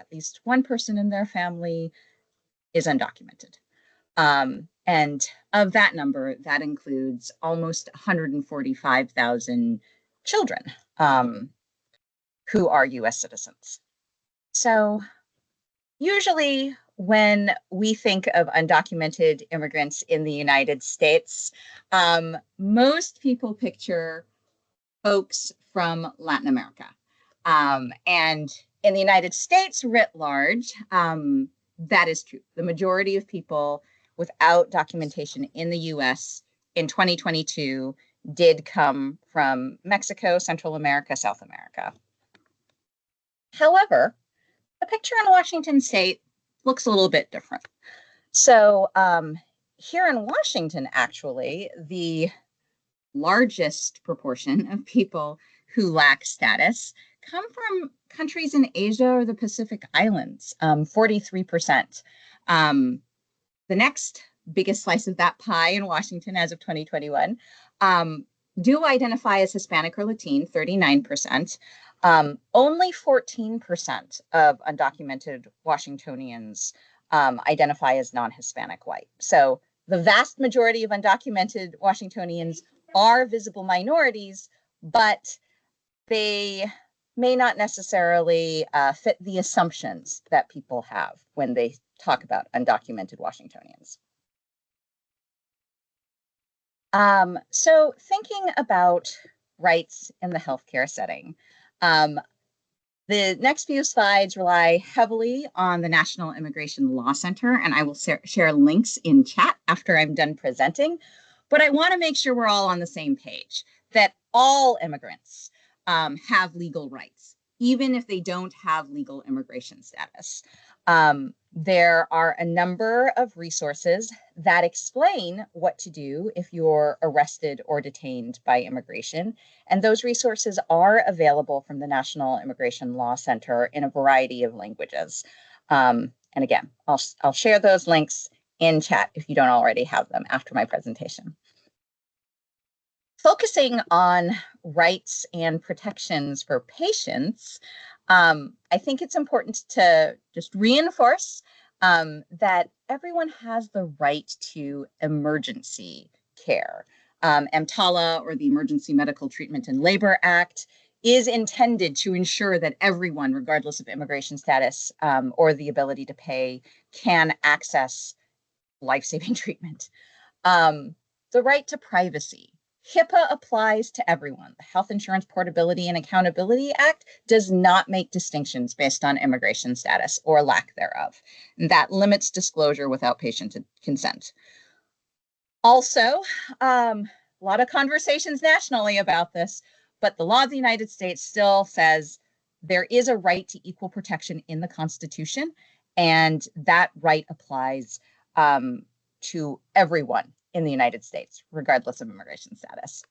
at least one person in their family is undocumented. And of that number, that includes almost 145,000 children who are US citizens. So usually when we think of undocumented immigrants in the United States, most people picture folks from Latin America. And in the United States writ large, that is true. The majority of people without documentation in the US in 2022 did come from Mexico, Central America, South America. However, the picture in Washington state looks a little bit different. So here in Washington, actually, the largest proportion of people who lack status come from countries in Asia or the Pacific Islands, 43%. The next biggest slice of that pie in Washington as of 2021 do identify as Hispanic or Latino, 39%. Only 14% of undocumented Washingtonians identify as non-Hispanic white. So the vast majority of undocumented Washingtonians are visible minorities, but they may not necessarily fit the assumptions that people have when they talk about undocumented Washingtonians. So thinking about rights in the healthcare setting, the next few slides rely heavily on the National Immigration Law Center, and I will share links in chat after I'm done presenting. But I want to make sure we're all on the same page, that all immigrants have legal rights, even if they don't have legal immigration status. There are a number of resources that explain what to do if you're arrested or detained by immigration. And those resources are available from the National Immigration Law Center in a variety of languages. And again, I'll share those links in chat if you don't already have them after my presentation. Focusing on rights and protections for patients, I think it's important to just reinforce that everyone has the right to emergency care. EMTALA, or the Emergency Medical Treatment and Labor Act, is intended to ensure that everyone, regardless of immigration status or the ability to pay, can access life-saving treatment. The right to privacy. HIPAA applies to everyone. The Health Insurance Portability and Accountability Act does not make distinctions based on immigration status or lack thereof. And that limits disclosure without patient consent. Also, a lot of conversations nationally about this, but the law of the United States still says there is a right to equal protection in the Constitution, and that right applies to everyone in the United States, regardless of immigration status.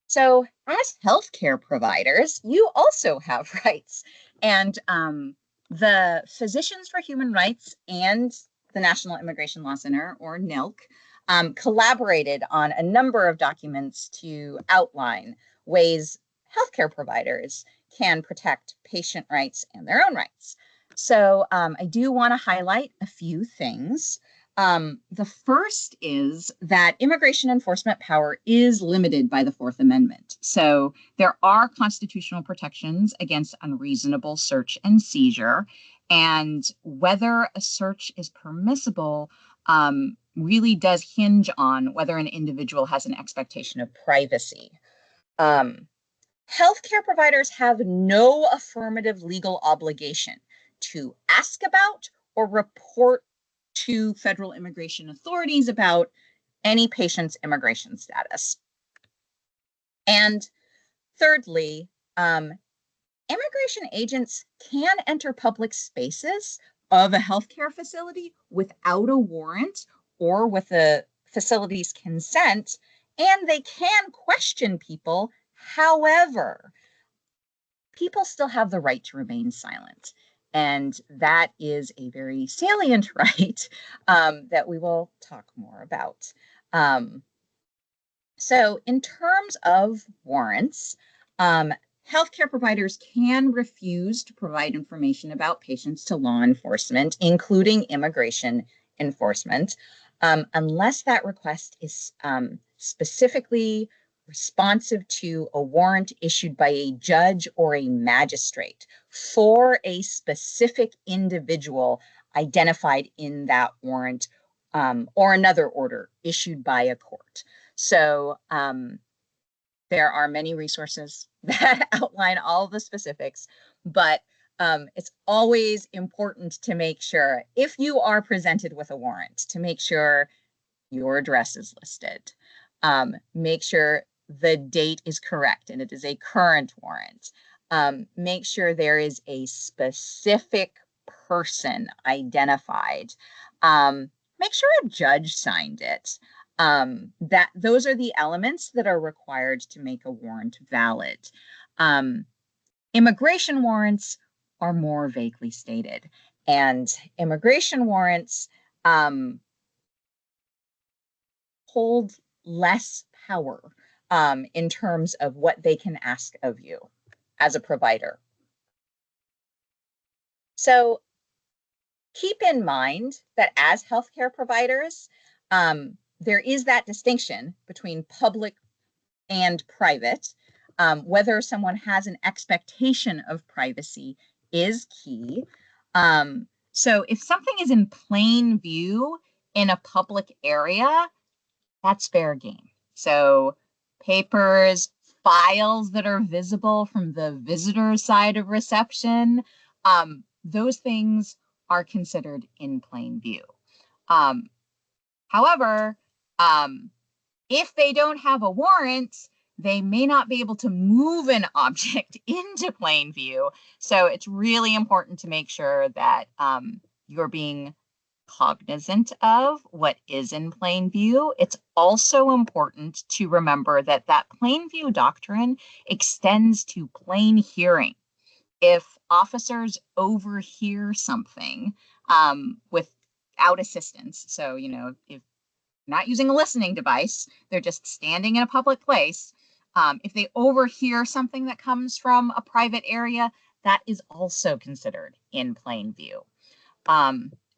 So as healthcare providers, you also have rights. And the Physicians for Human Rights and the National Immigration Law Center, or NILC, collaborated on a number of documents to outline ways healthcare providers can protect patient rights and their own rights. So I do want to highlight a few things. The first is that immigration enforcement power is limited by the Fourth Amendment. So there are constitutional protections against unreasonable search and seizure, and whether a search is permissible really does hinge on whether an individual has an expectation of privacy. Healthcare providers have no affirmative legal obligation to ask about or report to federal immigration authorities about any patient's immigration status. And thirdly, immigration agents can enter public spaces of a healthcare facility without a warrant or with the facility's consent, and they can question people. However, people still have the right to remain silent. And that is a very salient right that we will talk more about. So in terms of warrants, healthcare healthcare providers can refuse to provide information about patients to law enforcement, including immigration enforcement, unless that request is specifically responsive to a warrant issued by a judge or a magistrate for a specific individual identified in that warrant, or another order issued by a court. So there are many resources that outline all the specifics, but it's always important to make sure, if you are presented with a warrant, to make sure your address is listed. Make sure the date is correct and it is a current warrant. Make sure there is a specific person identified. Make sure a judge signed it. That those are the elements that are required to make a warrant valid. Immigration warrants are more vaguely stated, and immigration warrants hold less power in terms of what they can ask of you as a provider. So keep in mind that as healthcare providers, there is that distinction between public and private. Whether someone has an expectation of privacy is key. So if something is in plain view in a public area, that's fair game. So papers, files that are visible from the visitor side of reception, those things are considered in plain view. However, if they don't have a warrant, they may not be able to move an object into plain view. So it's really important to make sure that you're being cognizant of what is in plain view. It's also important to remember that that plain view doctrine extends to plain hearing. If officers overhear something without assistance, so, if not using a listening device, they're just standing in a public place. If they overhear something that comes from a private area, that is also considered in plain view.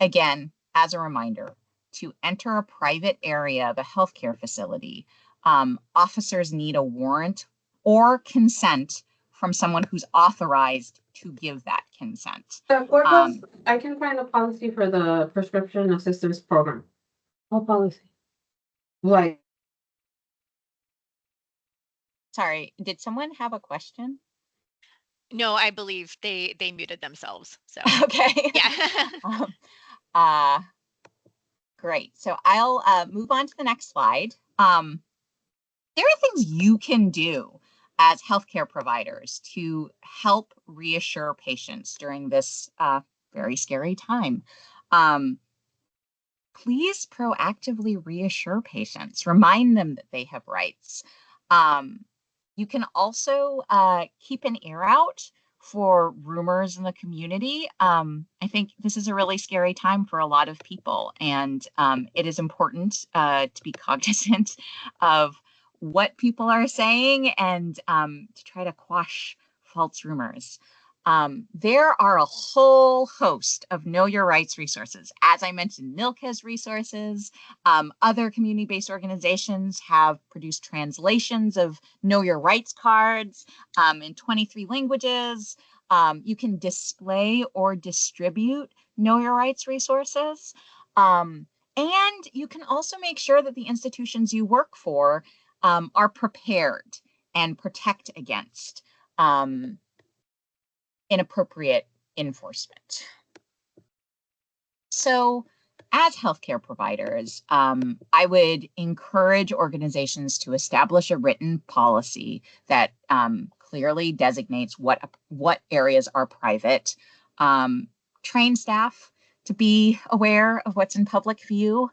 Again, as a reminder, to enter a private area of a healthcare facility, officers need a warrant or consent from someone who's authorized to give that consent. I can find a policy for the prescription assistance program. What policy? Like, Sorry, did someone have a question? No, I believe they muted themselves. So Okay. yeah. Great. So I'll move on to the next slide. There are things you can do as healthcare providers to help reassure patients during this very scary time. Please proactively reassure patients, remind them that they have rights. You can also keep an ear out for rumors in the community. I think this is a really scary time for a lot of people, and it is important to be cognizant of what people are saying and to try to quash false rumors. There are a whole host of Know Your Rights resources. As I mentioned, Milk has resources. Other community-based organizations have produced translations of Know Your Rights cards in 23 languages. You can display or distribute Know Your Rights resources. And you can also make sure that the institutions you work for are prepared and protect against inappropriate enforcement. So as healthcare providers, I would encourage organizations to establish a written policy that clearly designates what areas are private, train staff to be aware of what's in public view,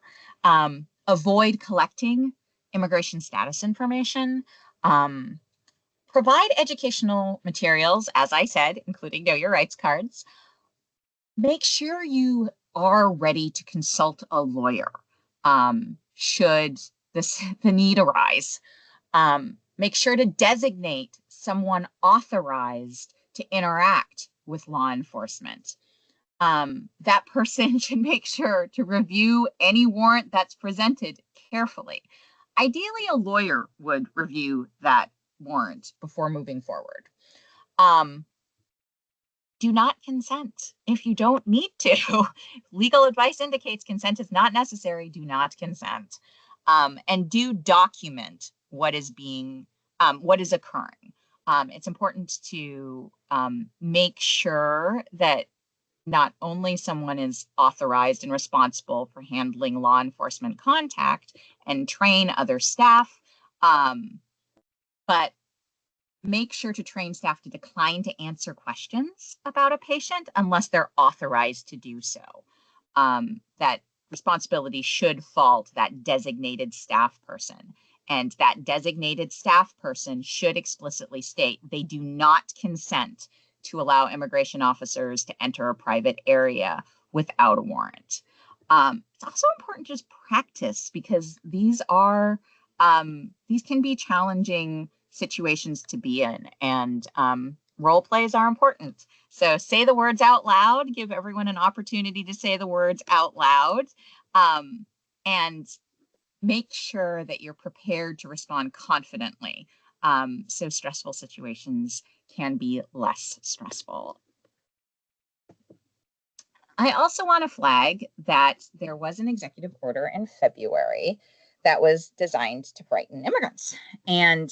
avoid collecting immigration status information, provide educational materials, as I said, including Know Your Rights cards. Make sure you are ready to consult a lawyer should the need arise. Make sure to designate someone authorized to interact with law enforcement. That person should make sure to review any warrant that's presented carefully. Ideally, a lawyer would review that warrant before moving forward. Do not consent if you don't need to. Legal advice indicates consent is not necessary. Do not consent. And do document what is occurring. It's important to make sure that not only someone is authorized and responsible for handling law enforcement contact and train other staff, but make sure to train staff to decline to answer questions about a patient unless they're authorized to do so. That responsibility should fall to that designated staff person. And that designated staff person should explicitly state they do not consent to allow immigration officers to enter a private area without a warrant. It's also important to just practice, because these can be challenging situations to be in, and role plays are important. So say the words out loud, give everyone an opportunity to say the words out loud, and make sure that you're prepared to respond confidently, so stressful situations can be less stressful. I also want to flag that there was an executive order in February that was designed to frighten immigrants. And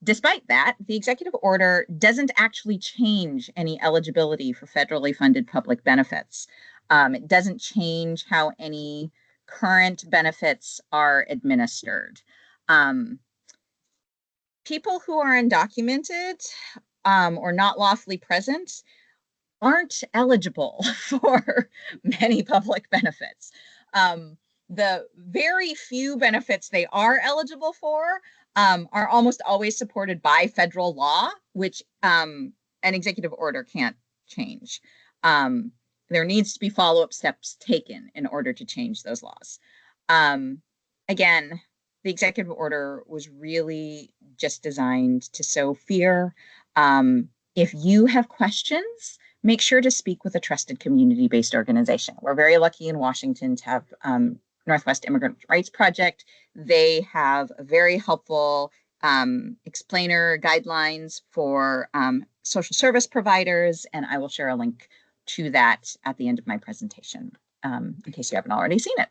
despite that, the executive order doesn't actually change any eligibility for federally funded public benefits. It doesn't change how any current benefits are administered. People who are undocumented or not lawfully present aren't eligible for many public benefits. The very few benefits they are eligible for are almost always supported by federal law, which an executive order can't change. There needs to be follow-up steps taken in order to change those laws. Again, the executive order was really just designed to sow fear. If you have questions, make sure to speak with a trusted community-based organization. We're very lucky in Washington to have Northwest Immigrant Rights Project. They have a very helpful explainer guidelines for social service providers, and I will share a link to that at the end of my presentation, in case you haven't already seen it.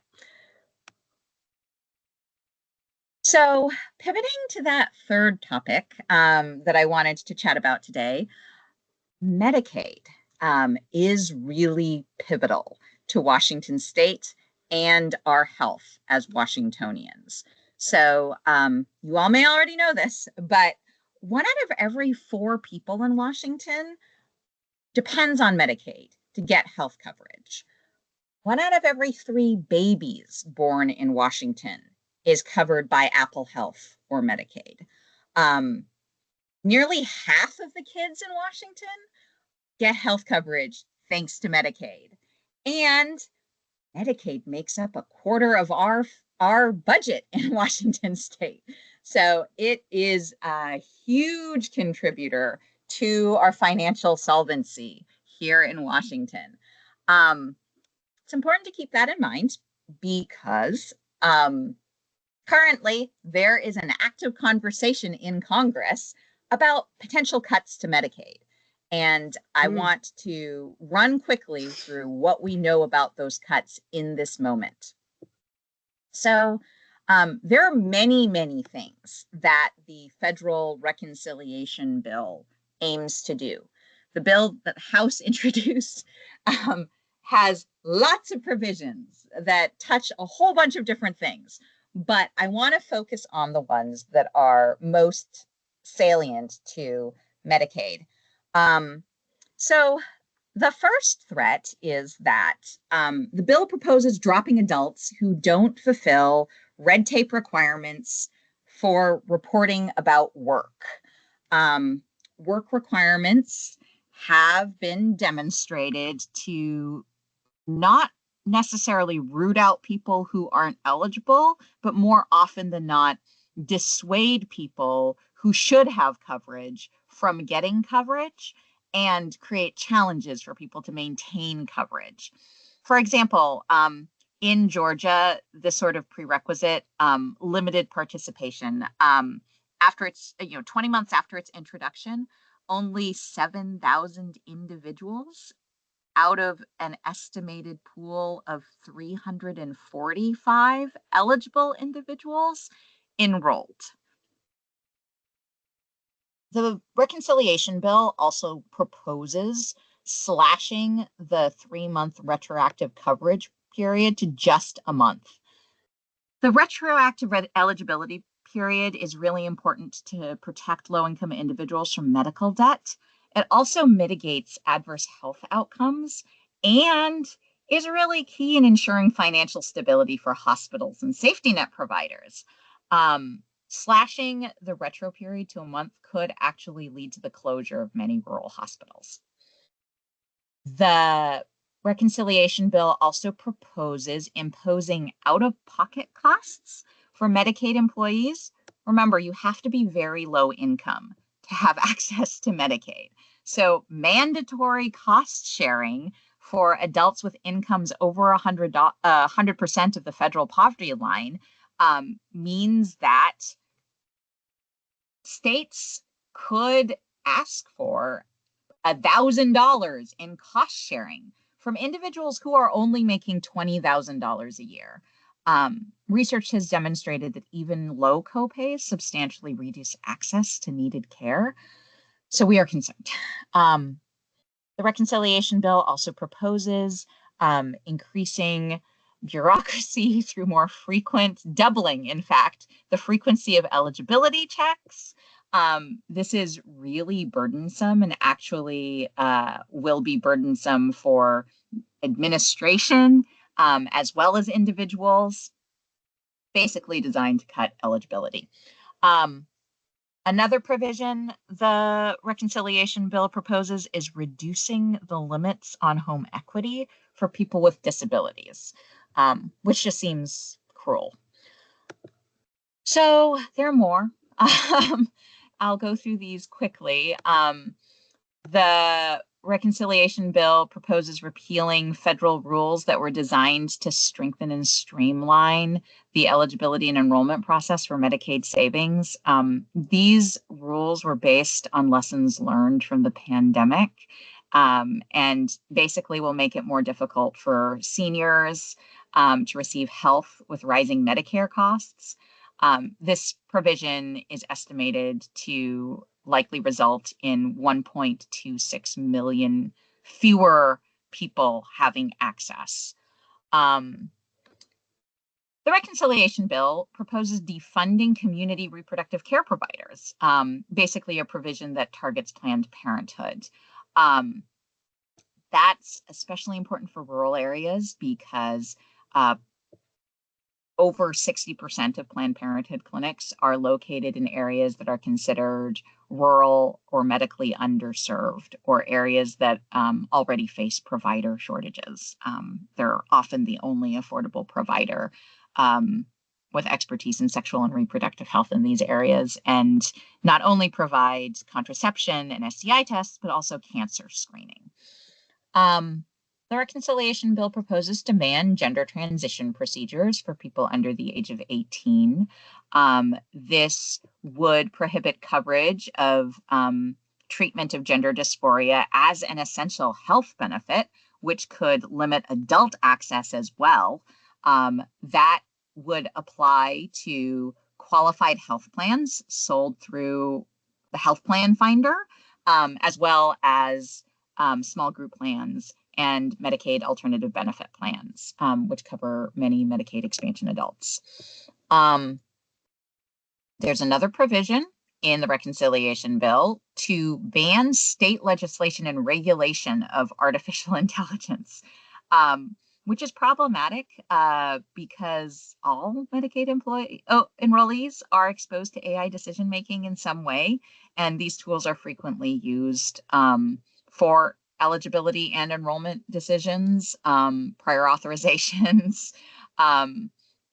So pivoting to that third topic that I wanted to chat about today, Medicaid is really pivotal to Washington State and our health as Washingtonians. So you all may already know this, but 1 out of every 4 people in Washington depends on Medicaid to get health coverage. 1 out of every 3 babies born in Washington is covered by Apple Health or Medicaid. Nearly half of the kids in Washington get health coverage thanks to Medicaid. And Medicaid makes up 1/4 of our budget in Washington State. So it is a huge contributor to our financial solvency here in Washington. It's important to keep that in mind because currently there is an active conversation in Congress about potential cuts to Medicaid. And I want to run quickly through what we know about those cuts in this moment. So there are many, many things that the federal reconciliation bill aims to do. The bill that the House introduced has lots of provisions that touch a whole bunch of different things, but I want to focus on the ones that are most salient to Medicaid. So the first threat is that the bill proposes dropping adults who don't fulfill red tape requirements for reporting about work. Work requirements have been demonstrated to not necessarily root out people who aren't eligible, but more often than not, dissuade people who should have coverage from getting coverage and create challenges for people to maintain coverage. For example, in Georgia, this sort of prerequisite limited participation after its 20 months after its introduction, only 7,000 individuals out of an estimated pool of 345 eligible individuals enrolled. The reconciliation bill also proposes slashing the 3-month retroactive coverage period to just a month. The retroactive eligibility period is really important to protect low-income individuals from medical debt. It also mitigates adverse health outcomes and is really key in ensuring financial stability for hospitals and safety net providers. Slashing the retro period to a month could actually lead to the closure of many rural hospitals. The reconciliation bill also proposes imposing out-of-pocket costs for Medicaid employees. Remember, you have to be very low income to have access to Medicaid. So mandatory cost sharing for adults with incomes over 100% of the federal poverty line means that states could ask for $1,000 in cost sharing from individuals who are only making $20,000 a year. Research has demonstrated that even low copays substantially reduce access to needed care. So we are concerned. The reconciliation bill also proposes increasing bureaucracy through more frequent, doubling, in fact, the frequency of eligibility checks. This is really burdensome and actually will be burdensome for administration as well as individuals, basically designed to cut eligibility. Another provision the reconciliation bill proposes is reducing the limits on home equity for people with disabilities, which just seems cruel. So there are more. I'll go through these quickly. The reconciliation bill proposes repealing federal rules that were designed to strengthen and streamline the eligibility and enrollment process for Medicaid savings. These rules were based on lessons learned from the pandemic and basically will make it more difficult for seniors to receive health with rising Medicare costs. This provision is estimated to likely result in 1.26 million fewer people having access. The reconciliation bill proposes defunding community reproductive care providers, basically a provision that targets Planned Parenthood. That's especially important for rural areas because over 60% of Planned Parenthood clinics are located in areas that are considered rural or medically underserved, or areas that already face provider shortages. They're often the only affordable provider with expertise in sexual and reproductive health in these areas, and not only provide contraception and STI tests, but also cancer screening. The reconciliation bill proposes to ban gender transition procedures for people under the age of 18. This would prohibit coverage of treatment of gender dysphoria as an essential health benefit, which could limit adult access as well. That would apply to qualified health plans sold through the health plan finder, as well as small group plans and Medicaid alternative benefit plans, which cover many Medicaid expansion adults. There's another provision in the reconciliation bill to ban state legislation and regulation of artificial intelligence, which is problematic because all Medicaid enrollees are exposed to AI decision-making in some way, and these tools are frequently used for eligibility and enrollment decisions, prior authorizations,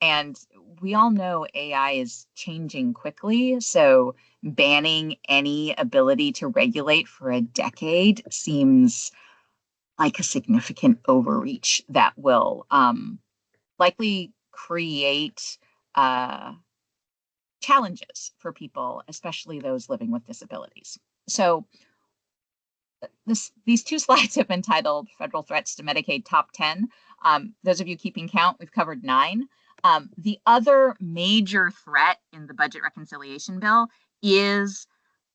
and we all know AI is changing quickly, so banning any ability to regulate for a decade seems like a significant overreach that will likely create challenges for people, especially those living with disabilities. So these two slides have been titled Federal Threats to Medicaid Top 10. Those of you keeping count, we've covered 9. The other major threat in the budget reconciliation bill is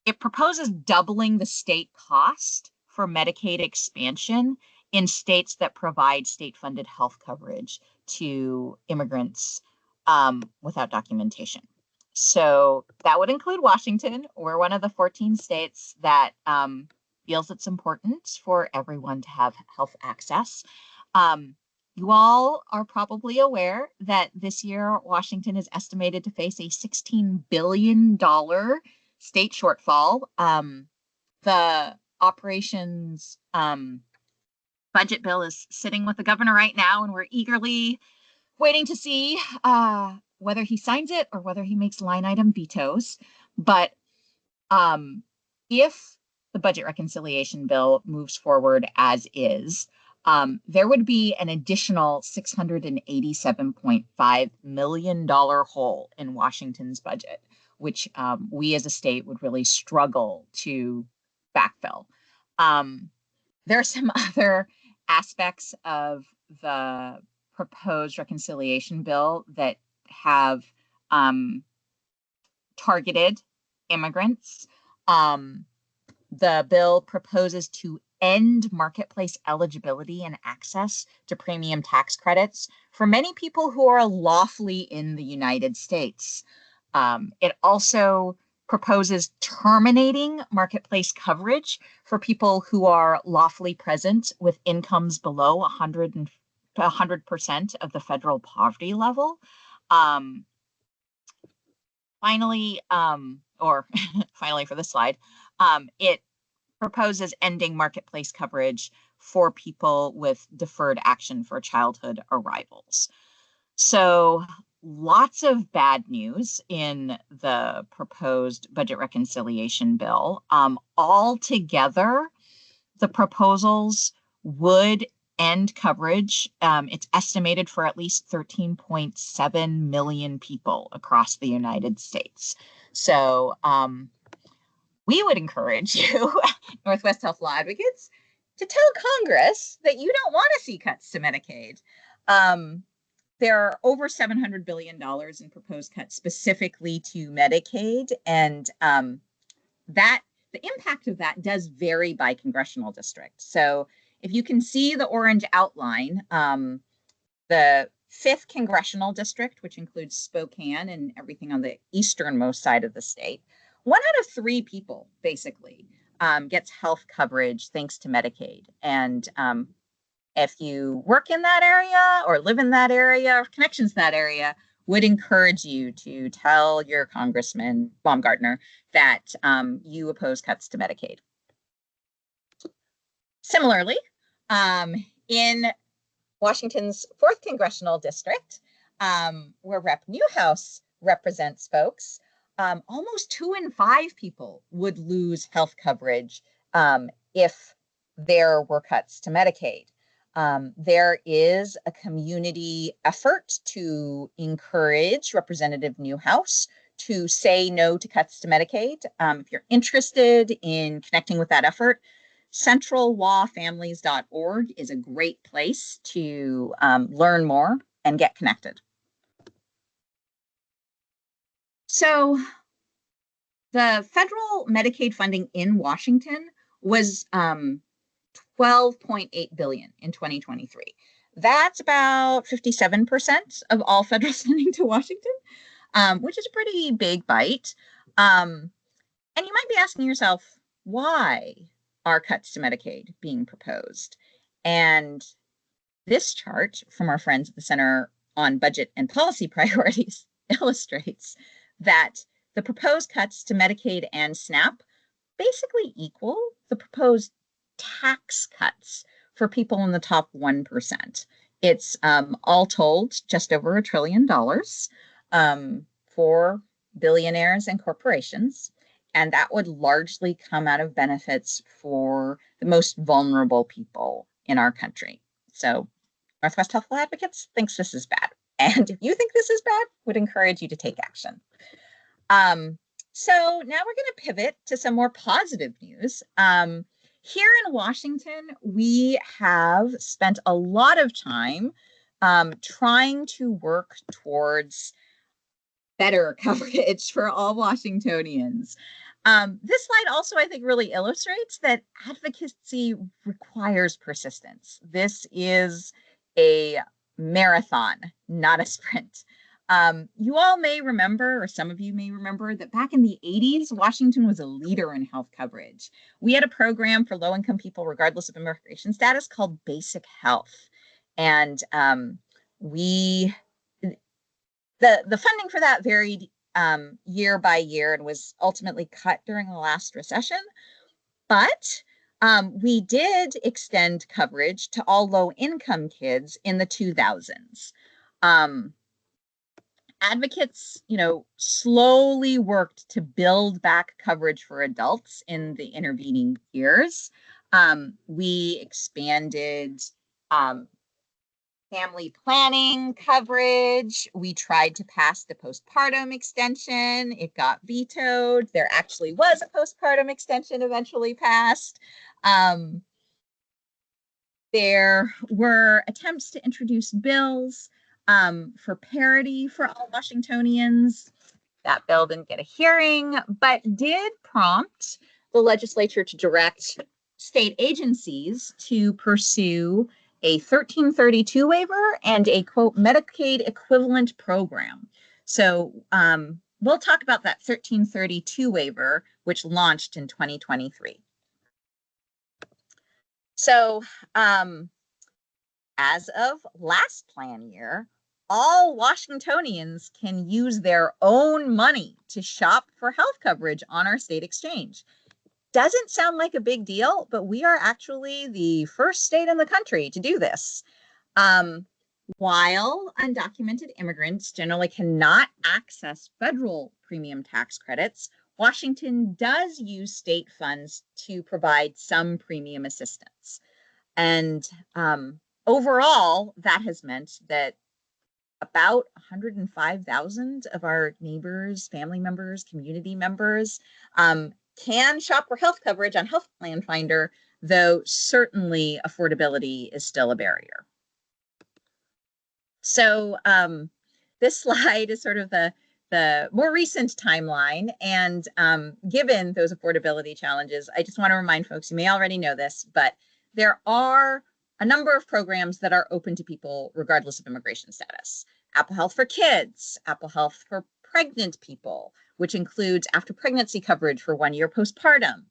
it proposes doubling the state cost for Medicaid expansion in states that provide state-funded health coverage to immigrants without documentation. So that would include Washington. We're one of the 14 states that feels it's important for everyone to have health access. You all are probably aware that this year, Washington is estimated to face a $16 billion state shortfall. The operations budget bill is sitting with the governor right now, and we're eagerly waiting to see whether he signs it or whether he makes line item vetoes. But if the budget reconciliation bill moves forward as is, there would be an additional $687.5 million hole in Washington's budget, which we as a state would really struggle to backfill. There are some other aspects of the proposed reconciliation bill that have targeted immigrants. The bill proposes to end marketplace eligibility and access to premium tax credits for many people who are lawfully in the United States. It also proposes terminating marketplace coverage for people who are lawfully present with incomes below 100% of the federal poverty level. Finally, finally for this slide, it proposes ending marketplace coverage for people with deferred action for childhood arrivals. So lots of bad news in the proposed budget reconciliation bill. Altogether, the proposals would end coverage. It's estimated for at least 13.7 million people across the United States. So we would encourage you, Northwest Health Law Advocates, to tell Congress that you don't want to see cuts to Medicaid. There are over $700 billion in proposed cuts specifically to Medicaid, and the impact of that does vary by congressional district. So if you can see the orange outline, the 5th congressional district, which includes Spokane and everything on the easternmost side of the state, 1 out of 3 people basically gets health coverage thanks to Medicaid. And if you work in that area or live in that area or connections to that area, would encourage you to tell your Congressman Baumgartner that you oppose cuts to Medicaid. Similarly, in Washington's 4th congressional district, where Rep. Newhouse represents folks, almost 2 in 5 people would lose health coverage if there were cuts to Medicaid. There is a community effort to encourage Representative Newhouse to say no to cuts to Medicaid. If you're interested in connecting with that effort, centrallawfamilies.org is a great place to learn more and get connected. So the federal Medicaid funding in Washington was $12.8 billion in 2023. That's about 57% of all federal spending to Washington, which is a pretty big bite. And you might be asking yourself, why are cuts to Medicaid being proposed? And this chart from our friends at the Center on Budget and Policy Priorities illustrates that the proposed cuts to Medicaid and SNAP basically equal the proposed tax cuts for people in the top 1%. It's all told just over $1 trillion. for billionaires and corporations, and that would largely come out of benefits for the most vulnerable people in our country. So Northwest Healthful Advocates thinks this is bad. And if you think this is bad, would encourage you to take action. So now we're going to pivot to some more positive news. Here in Washington, we have spent a lot of time trying to work towards better coverage for all Washingtonians. This slide also, I think, really illustrates that advocacy requires persistence. This is a marathon, not a sprint. You all may remember, or some of you may remember, that back in the 80s, Washington was a leader in health coverage. We had a program for low-income people, regardless of immigration status, called Basic Health. And the funding for that varied year by year and was ultimately cut during the last recession. But we did extend coverage to all low-income kids in the 2000s. Advocates, slowly worked to build back coverage for adults in the intervening years. We expanded family planning coverage. We tried to pass the postpartum extension. It got vetoed. There actually was a postpartum extension eventually passed. There were attempts to introduce bills for parity for all Washingtonians. That bill didn't get a hearing, but did prompt the legislature to direct state agencies to pursue a 1332 waiver and a, quote, Medicaid equivalent program. So we'll talk about that 1332 waiver, which launched in 2023. So as of last plan year, all Washingtonians can use their own money to shop for health coverage on our state exchange. Doesn't sound like a big deal, but we are actually the first state in the country to do this. While undocumented immigrants generally cannot access federal premium tax credits, Washington does use state funds to provide some premium assistance. And overall, that has meant that about 105,000 of our neighbors, family members, community members can shop for health coverage on Health Plan Finder, though certainly affordability is still a barrier. So this slide is sort of the more recent timeline. And given those affordability challenges, I just want to remind folks, you may already know this, but there are a number of programs that are open to people regardless of immigration status. Apple Health for Kids, Apple Health for pregnant people, which includes after pregnancy coverage for 1 year postpartum.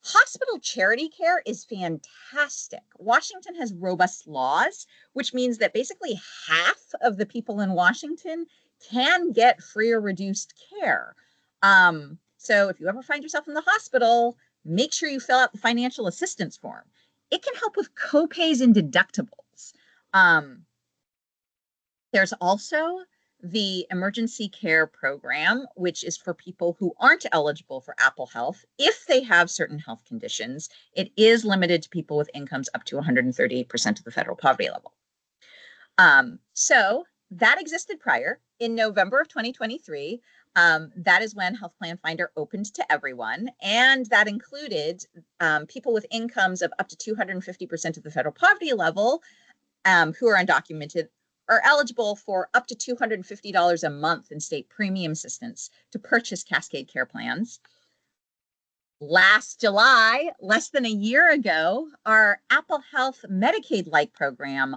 Hospital charity care is fantastic. Washington has robust laws, which means that basically half of the people in Washington can get free or reduced care. So if you ever find yourself in the hospital, make sure you fill out the financial assistance form. It can help with copays and deductibles. There's also the emergency care program, which is for people who aren't eligible for Apple Health if they have certain health conditions. It is limited to people with incomes up to 138% of the federal poverty level. So that existed prior. In November of 2023, that is when Health Plan Finder opened to everyone, and that included people with incomes of up to 250% of the federal poverty level who are undocumented are eligible for up to $250 a month in state premium assistance to purchase Cascade Care plans. Last July, less than a year ago, our Apple Health Medicaid-like program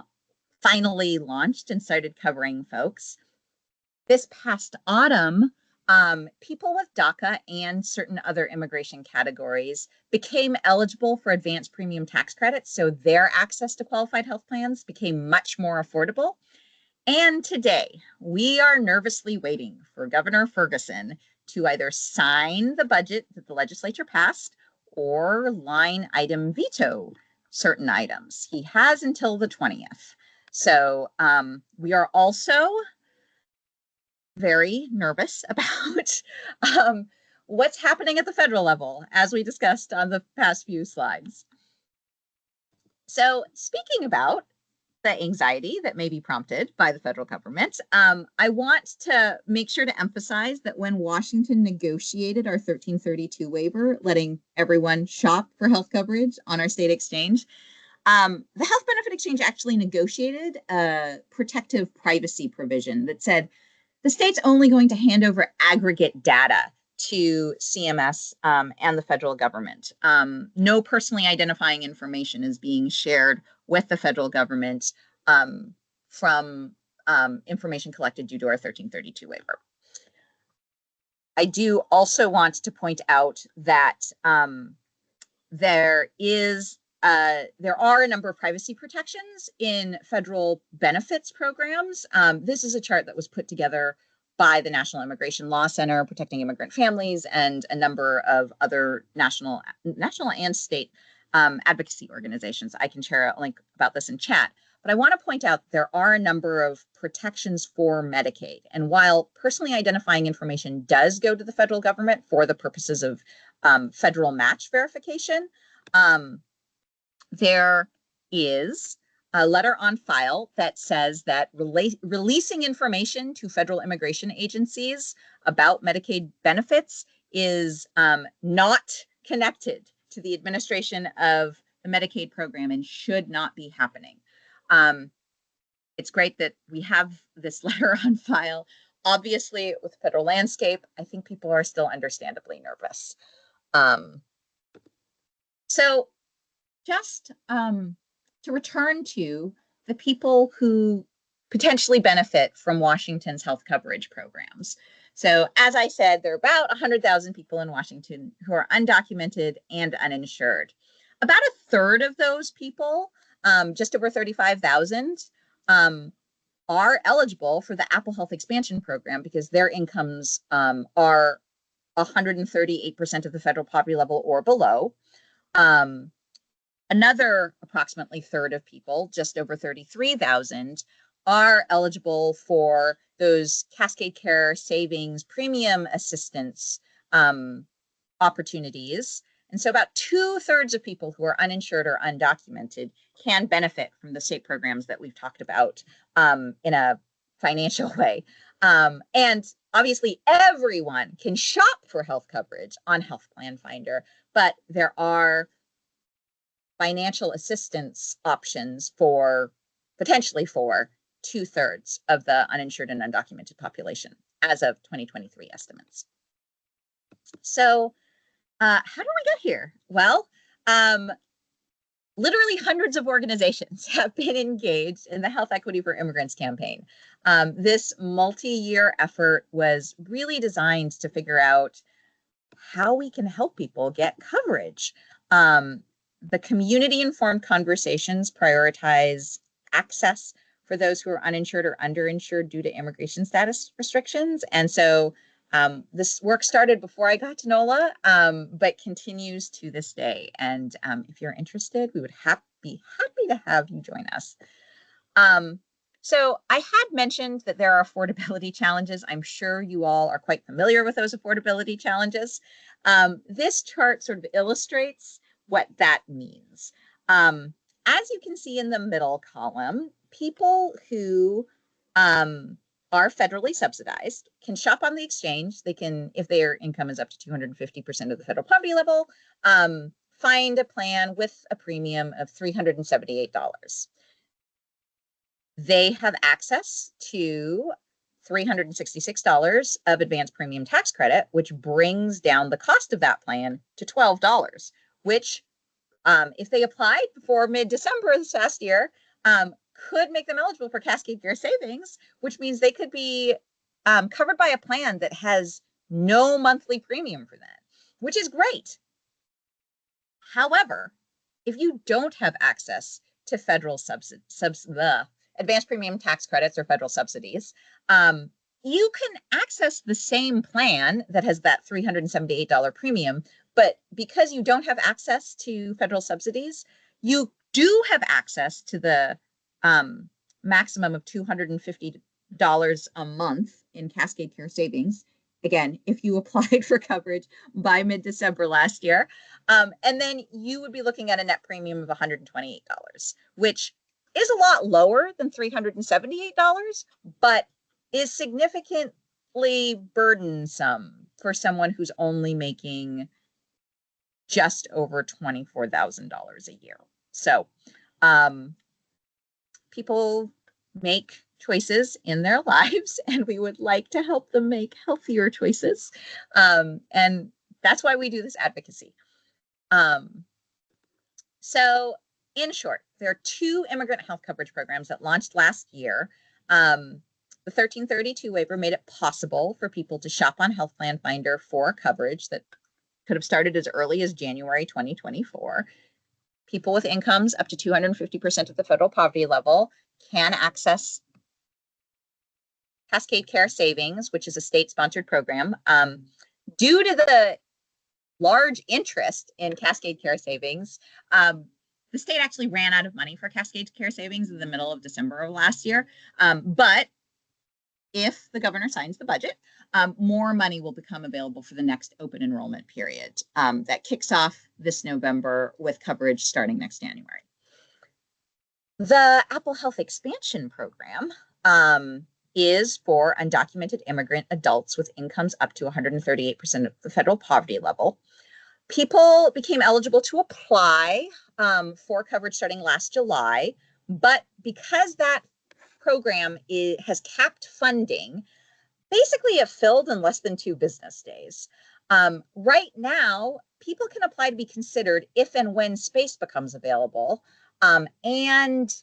finally launched and started covering folks. This past autumn, people with DACA and certain other immigration categories became eligible for advanced premium tax credits, so their access to qualified health plans became much more affordable. And today, we are nervously waiting for Governor Ferguson to either sign the budget that the legislature passed or line item veto certain items. He has until the 20th. So we are also very nervous about what's happening at the federal level, as we discussed on the past few slides. So speaking about the anxiety that may be prompted by the federal government, I want to make sure to emphasize that when Washington negotiated our 1332 waiver, letting everyone shop for health coverage on our state exchange, the Health Benefit Exchange actually negotiated a protective privacy provision that said the state's only going to hand over aggregate data to CMS and the federal government. No personally identifying information is being shared with the federal government from information collected due to our 1332 waiver. I do also want to point out that there are a number of privacy protections in federal benefits programs. This is a chart that was put together by the National Immigration Law Center, Protecting Immigrant Families, and a number of other national and state advocacy organizations. I can share a link about this in chat. But I want to point out there are a number of protections for Medicaid. And while personally identifying information does go to the federal government for the purposes of federal match verification, there is a letter on file that says that releasing information to federal immigration agencies about Medicaid benefits is not connected to the administration of the Medicaid program and should not be happening. It's great that we have this letter on file. Obviously, with the federal landscape, I think people are still understandably nervous. So just to return to the people who potentially benefit from Washington's health coverage programs. So as I said, there are about 100,000 people in Washington who are undocumented and uninsured. About a third of those people, just over 35,000, are eligible for the Apple Health Expansion Program because their incomes are 138% of the federal poverty level or below. Another approximately third of people, just over 33,000, are eligible for those Cascade Care Savings Premium Assistance opportunities. And so about 2/3 of people who are uninsured or undocumented can benefit from the state programs that we've talked about in a financial way. And obviously everyone can shop for health coverage on Health Plan Finder, but there are financial assistance options for potentially for 2/3 of the uninsured and undocumented population as of 2023 estimates. So how do we get here? Well, literally hundreds of organizations have been engaged in the Health Equity for Immigrants campaign. This multi-year effort was really designed to figure out how we can help people get coverage. The community-informed conversations prioritize access for those who are uninsured or underinsured due to immigration status restrictions. And so this work started before I got to NOLA, but continues to this day. And if you're interested, we would be happy to have you join us. So I had mentioned that there are affordability challenges. I'm sure you all are quite familiar with those affordability challenges. This chart sort of illustrates what that means. As you can see in the middle column, people who are federally subsidized can shop on the exchange. They can, if their income is up to 250% of the federal poverty level, find a plan with a premium of $378. They have access to $366 of advanced premium tax credit, which brings down the cost of that plan to $12, which if they applied before mid-December this past year, could make them eligible for Cascade Care Savings, which means they could be covered by a plan that has no monthly premium for that, which is great. However, if you don't have access to federal advanced premium tax credits or federal subsidies, you can access the same plan that has that $378 premium, but because you don't have access to federal subsidies, you do have access to the maximum of $250 a month in Cascade Care savings. Again, if you applied for coverage by mid-December last year, and then you would be looking at a net premium of $128, which is a lot lower than $378, but is significantly burdensome for someone who's only making just over $24,000 a year. So people make choices in their lives, and we would like to help them make healthier choices. And that's why we do this advocacy. So in short, there are two immigrant health coverage programs that launched last year. The 1332 waiver made it possible for people to shop on Health Plan Finder for coverage that could have started as early as January 2024. People with incomes up to 250% of the federal poverty level can access Cascade Care Savings, which is a state-sponsored program. Due to the large interest in Cascade Care Savings, the state actually ran out of money for Cascade Care Savings in the middle of December of last year. But if the governor signs the budget, more money will become available for the next open enrollment period that kicks off this November with coverage starting next January. The Apple Health Expansion Program is for undocumented immigrant adults with incomes up to 138% of the federal poverty level. People became eligible to apply for coverage starting last July, but because that program has capped funding, basically it filled in less than 2 business days. Right now, people can apply to be considered if and when space becomes available. And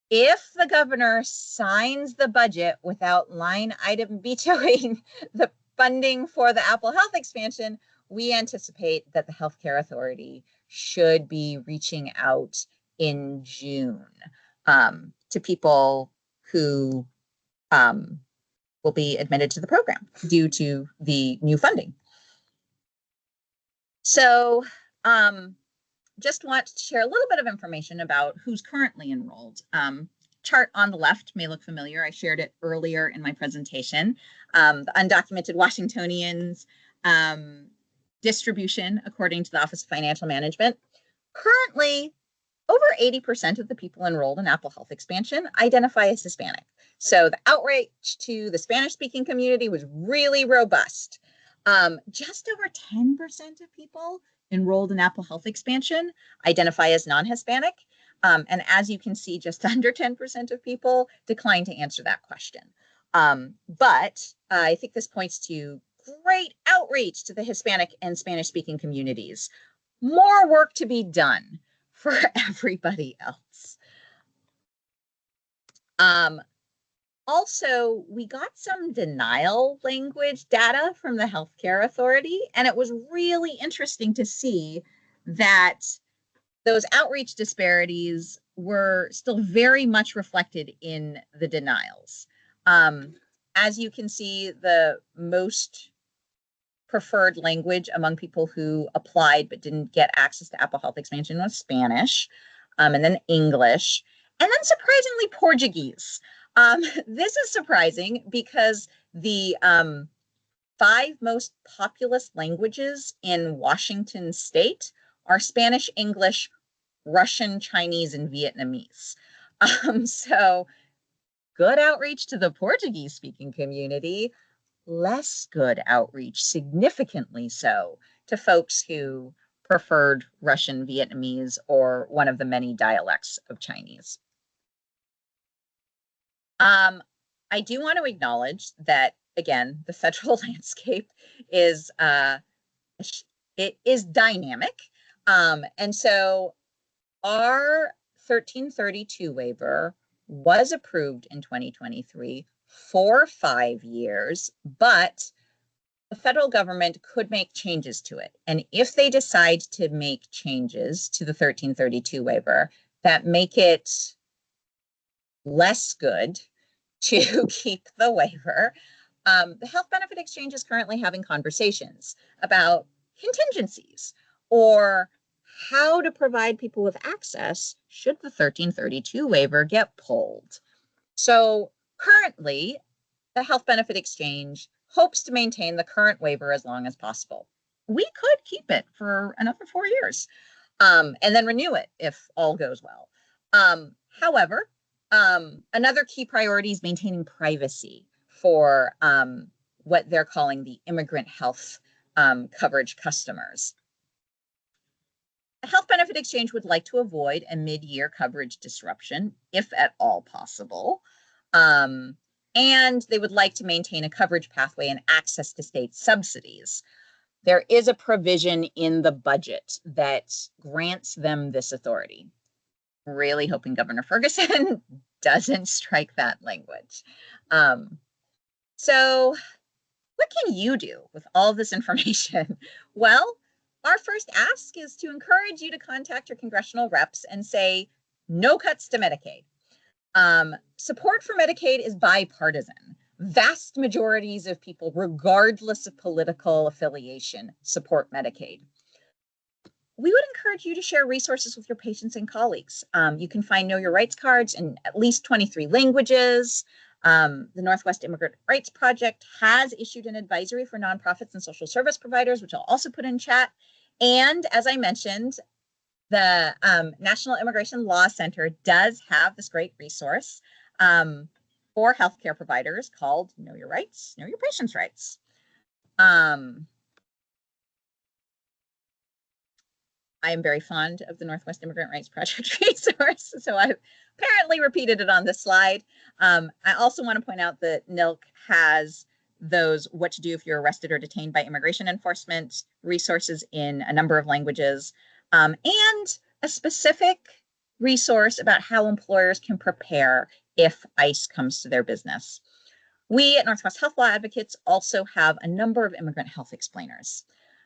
if the governor signs the budget without line item vetoing the funding for the Apple Health expansion, we anticipate that the Healthcare Authority should be reaching out in June to people who will be admitted to the program due to the new funding. So just want to share a little bit of information about who's currently enrolled. Chart on the left may look familiar. I shared it earlier in my presentation. The undocumented Washingtonians distribution according to the Office of Financial Management. Currently, over 80% of the people enrolled in Apple Health Expansion identify as Hispanic. So the outreach to the Spanish-speaking community was really robust. Just over 10% of people enrolled in Apple Health Expansion identify as non-Hispanic. And as you can see, just under 10% of people decline to answer that question. But I think this points to great outreach to the Hispanic and Spanish-speaking communities. More work to be done for everybody else. Also, we got some denial language data from the Healthcare Authority, and it was really interesting to see that those outreach disparities were still very much reflected in the denials. As you can see, the most preferred language among people who applied but didn't get access to Apple Health Expansion was Spanish, and then English, and then surprisingly Portuguese. This is surprising because the 5 most populous languages in Washington state are Spanish, English, Russian, Chinese, and Vietnamese. So good outreach to the Portuguese speaking community, less good outreach, significantly so, to folks who preferred Russian, Vietnamese, or one of the many dialects of Chinese. I do want to acknowledge that, again, the federal landscape is dynamic. And so our 1332 waiver was approved in 2023 for 5 years, but the federal government could make changes to it. And if they decide to make changes to the 1332 waiver that make it less good to keep the waiver, the Health Benefit Exchange is currently having conversations about contingencies or how to provide people with access should the 1332 waiver get pulled. So Currently, the Health Benefit Exchange hopes to maintain the current waiver as long as possible. We could keep it for another 4 years, and then renew it if all goes well. However, another key priority is maintaining privacy for what they're calling the immigrant health coverage customers. The Health Benefit Exchange would like to avoid a mid-year coverage disruption, if at all possible. And they would like to maintain a coverage pathway and access to state subsidies. There is a provision in the budget that grants them this authority. Really hoping Governor Ferguson doesn't strike that language. So what can you do with all this information? Well, our first ask is to encourage you to contact your congressional reps and say, no cuts to Medicaid. Support for Medicaid is bipartisan. Vast majorities of people, regardless of political affiliation, support Medicaid. We would encourage you to share resources with your patients and colleagues. You can find Know Your Rights cards in at least 23 languages. The Northwest Immigrant Rights Project has issued an advisory for nonprofits and social service providers, which I'll also put in chat. And as I mentioned, the National Immigration Law Center does have this great resource for healthcare providers called Know Your Rights, Know Your Patients' Rights. I am very fond of the Northwest Immigrant Rights Project resource, so I've apparently repeated it on this slide. I also want to point out that NILC has those what to do if you're arrested or detained by immigration enforcement resources in a number of languages, and a specific resource about how employers can prepare if ICE comes to their business. We at Northwest Health Law Advocates also have a number of immigrant health explainers.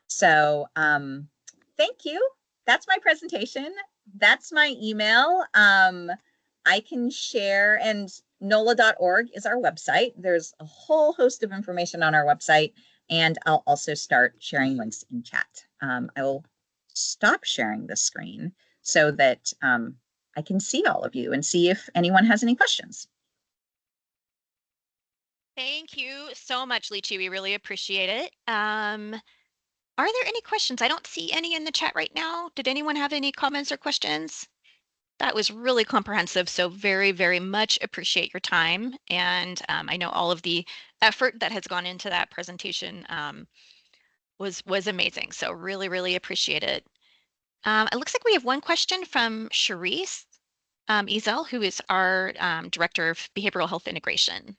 So thank you. That's my presentation. That's my email. I can share, and NOLA.org is our website. There's a whole host of information on our website, and I'll also start sharing links in chat. I will stop sharing the screen so that I can see all of you and see if anyone has any questions. Thank you so much, Lychee. We really appreciate it. Are there any questions? I don't see any in the chat right now. Did anyone have any comments or questions? That was really comprehensive, so very, very much appreciate your time. And I know all of the effort that has gone into that presentation was amazing. So really, really appreciate it. It looks like we have one question from Charisse Ezel, who is our Director of Behavioral Health Integration.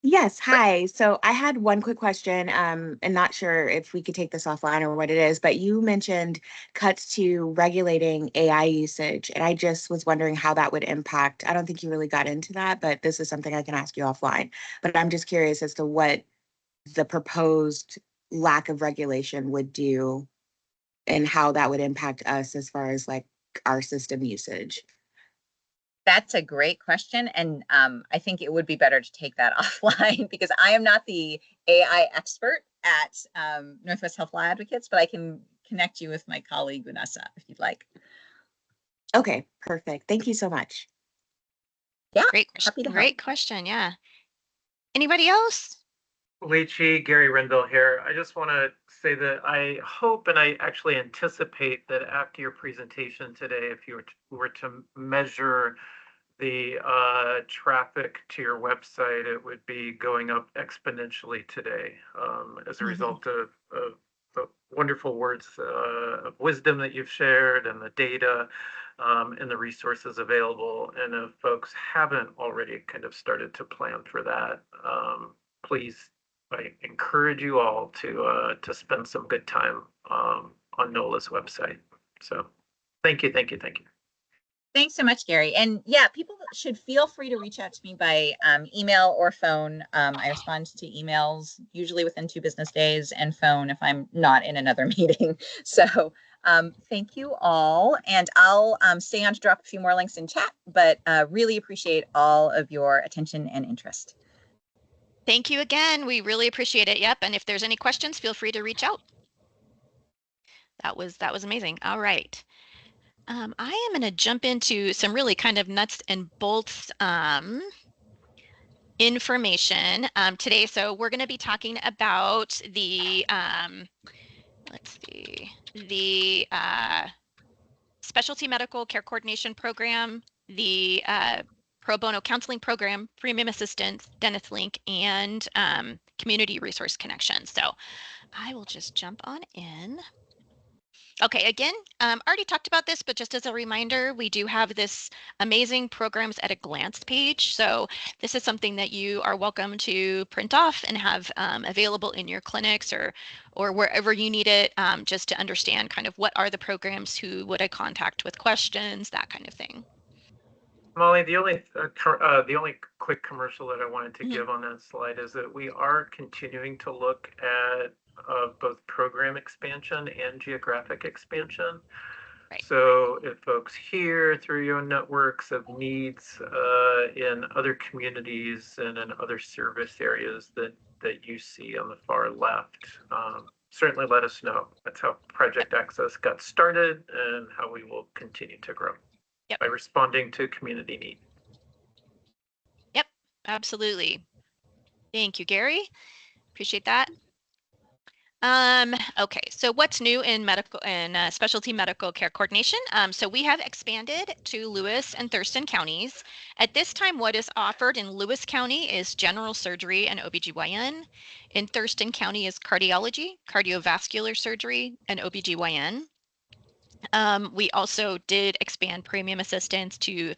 Yes, hi. So I had one quick question, and not sure if we could take this offline or what it is, but you mentioned cuts to regulating AI usage, and I just was wondering how that would impact. I don't think you really got into that, but this is something I can ask you offline. But I'm just curious as to what the proposed lack of regulation would do and how that would impact us as far as like our system usage. That's a great question. And I think it would be better to take that offline because I am not the AI expert at Northwest Health Law Advocates, but I can connect you with my colleague, Vanessa, if you'd like. Okay, perfect. Thank you so much. Yeah, Great happy to help. Great question. Yeah. Anybody else? Lychee, Gary Rendell here. I just want to say that I hope and I actually anticipate that after your presentation today, if you were to measure the traffic to your website, it would be going up exponentially today as a result of the wonderful words of wisdom that you've shared and the data and the resources available. And if folks haven't already kind of started to plan for that, please, I encourage you all to spend some good time on NOLA's website. So thank you. Thanks so much, Gary. And yeah, people should feel free to reach out to me by email or phone. I respond to emails usually within 2 business days and phone if I'm not in another meeting. So thank you all. And I'll stay on to drop a few more links in chat, but really appreciate all of your attention and interest. Thank you again. We really appreciate it. Yep. And if there's any questions, feel free to reach out. That was amazing. All right. I am going to jump into some really kind of nuts and bolts information today. So we're going to be talking about the, let's see, the Specialty Medical Care Coordination Program, the Pro Bono Counseling Program, Premium Assistance, Dentist Link, and Community Resource Connection. So I will just jump on in. Okay, again, already talked about this, but just as a reminder, we do have this amazing programs at a glance page. So this is something that you are welcome to print off and have available in your clinics or wherever you need it, just to understand kind of what are the programs, who would I contact with questions, that kind of thing. Molly, the only quick commercial that I wanted to give on that slide is that we are continuing to look at both program expansion and geographic expansion. Right. So if folks hear through your networks of needs in other communities and in other service areas that you see on the far left, certainly let us know. That's how Project Access got started and how we will continue to grow. Yep. By responding to community need. Yep, absolutely. Thank you, Gary. Appreciate that. Okay, so what's new in medical and specialty medical care coordination? So we have expanded to Lewis and Thurston counties. At this time, what is offered in Lewis County is general surgery and OBGYN. In Thurston County is cardiology, cardiovascular surgery, and OBGYN. We also did expand premium assistance to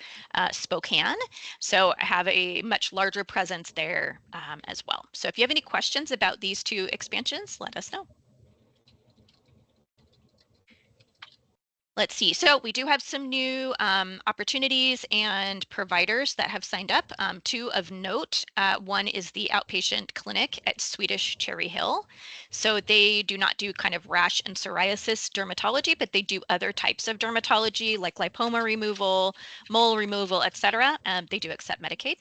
Spokane, so I have a much larger presence there as well. So if you have any questions about these two expansions, let us know. Let's see. So we do have some new opportunities and providers that have signed up. Two of note. One is the outpatient clinic at Swedish Cherry Hill. So they do not do kind of rash and psoriasis dermatology, but they do other types of dermatology like lipoma removal, mole removal, etc. They do accept Medicaid.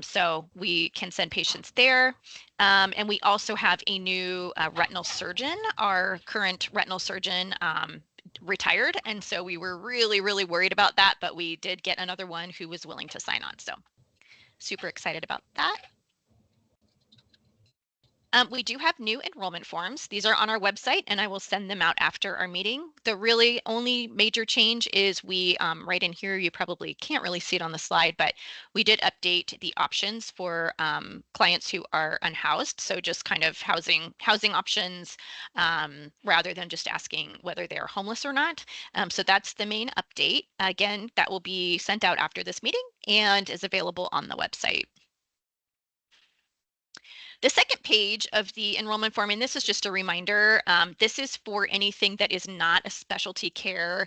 So we can send patients there. And we also have a new retinal surgeon. Our current retinal surgeon retired, and so we were really worried about that, but we did get another one who was willing to sign on, so super excited about that. We do have new enrollment forms. These are on our website, and I will send them out after our meeting. The really only major change is we, right in here, you probably can't really see it on the slide, but we did update the options for clients who are unhoused. So just kind of housing options rather than just asking whether they're homeless or not. So that's the main update. Again, that will be sent out after this meeting and is available on the website. The second page of the enrollment form, and this is just a reminder, this is for anything that is not a specialty care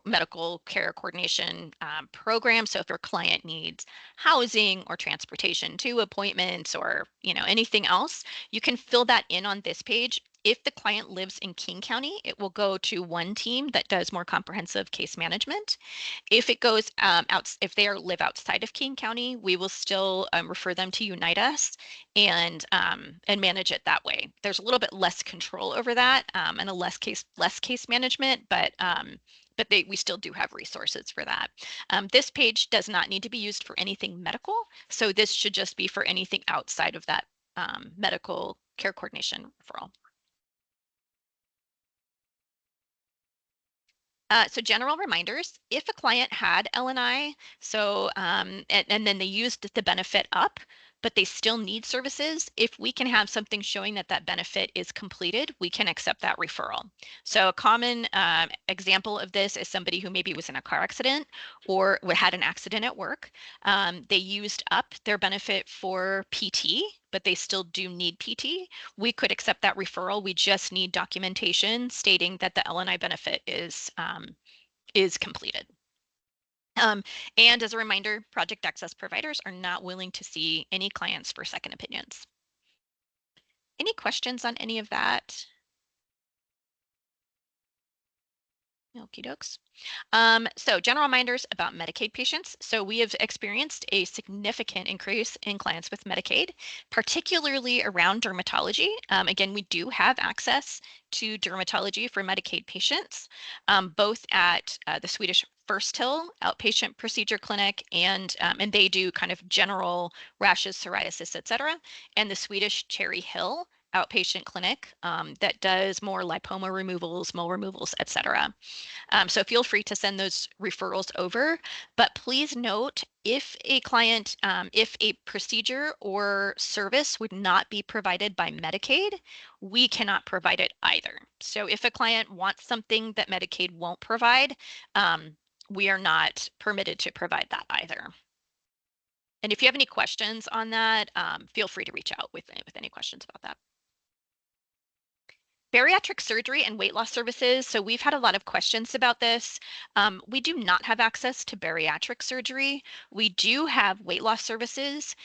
medical care coordination program. So if your client needs housing or transportation to appointments or anything else, you can fill that in on this page. If the client lives in King County, it will go to one team that does more comprehensive case management. If it goes if they live outside of King County, we will still refer them to Unite Us and manage it that way. There's a little bit less control over that and a less case management, but we still do have resources for that. This page does not need to be used for anything medical, so this should just be for anything outside of that medical care coordination referral. So general reminders, if a client had L&I, so and then they used the benefit up, but they still need services, if we can have something showing that that benefit is completed, we can accept that referral. So a common example of this is somebody who maybe was in a car accident or had an accident at work. They used up their benefit for PT, but they still do need PT. We could accept that referral. We just need documentation stating that the L&I benefit is completed. And as a reminder, Project Access providers are not willing to see any clients for second opinions. Any questions on any of that? Okie dokes. So general reminders about Medicaid patients. So we have experienced a significant increase in clients with Medicaid, particularly around dermatology. Again, we do have access to dermatology for Medicaid patients, both at the Swedish First Hill outpatient procedure clinic, and they do kind of general rashes, psoriasis, etc., and the Swedish Cherry Hill outpatient clinic that does more lipoma removals, mole removals, etc. So feel free to send those referrals over, but please note if a client, if a procedure or service would not be provided by Medicaid, we cannot provide it either. So if a client wants something that Medicaid won't provide, we are not permitted to provide that either. And if you have any questions on that, feel free to reach out with any questions about that. Bariatric surgery and weight loss services. So we've had a lot of questions about this. We do not have access to bariatric surgery. We do have weight loss services.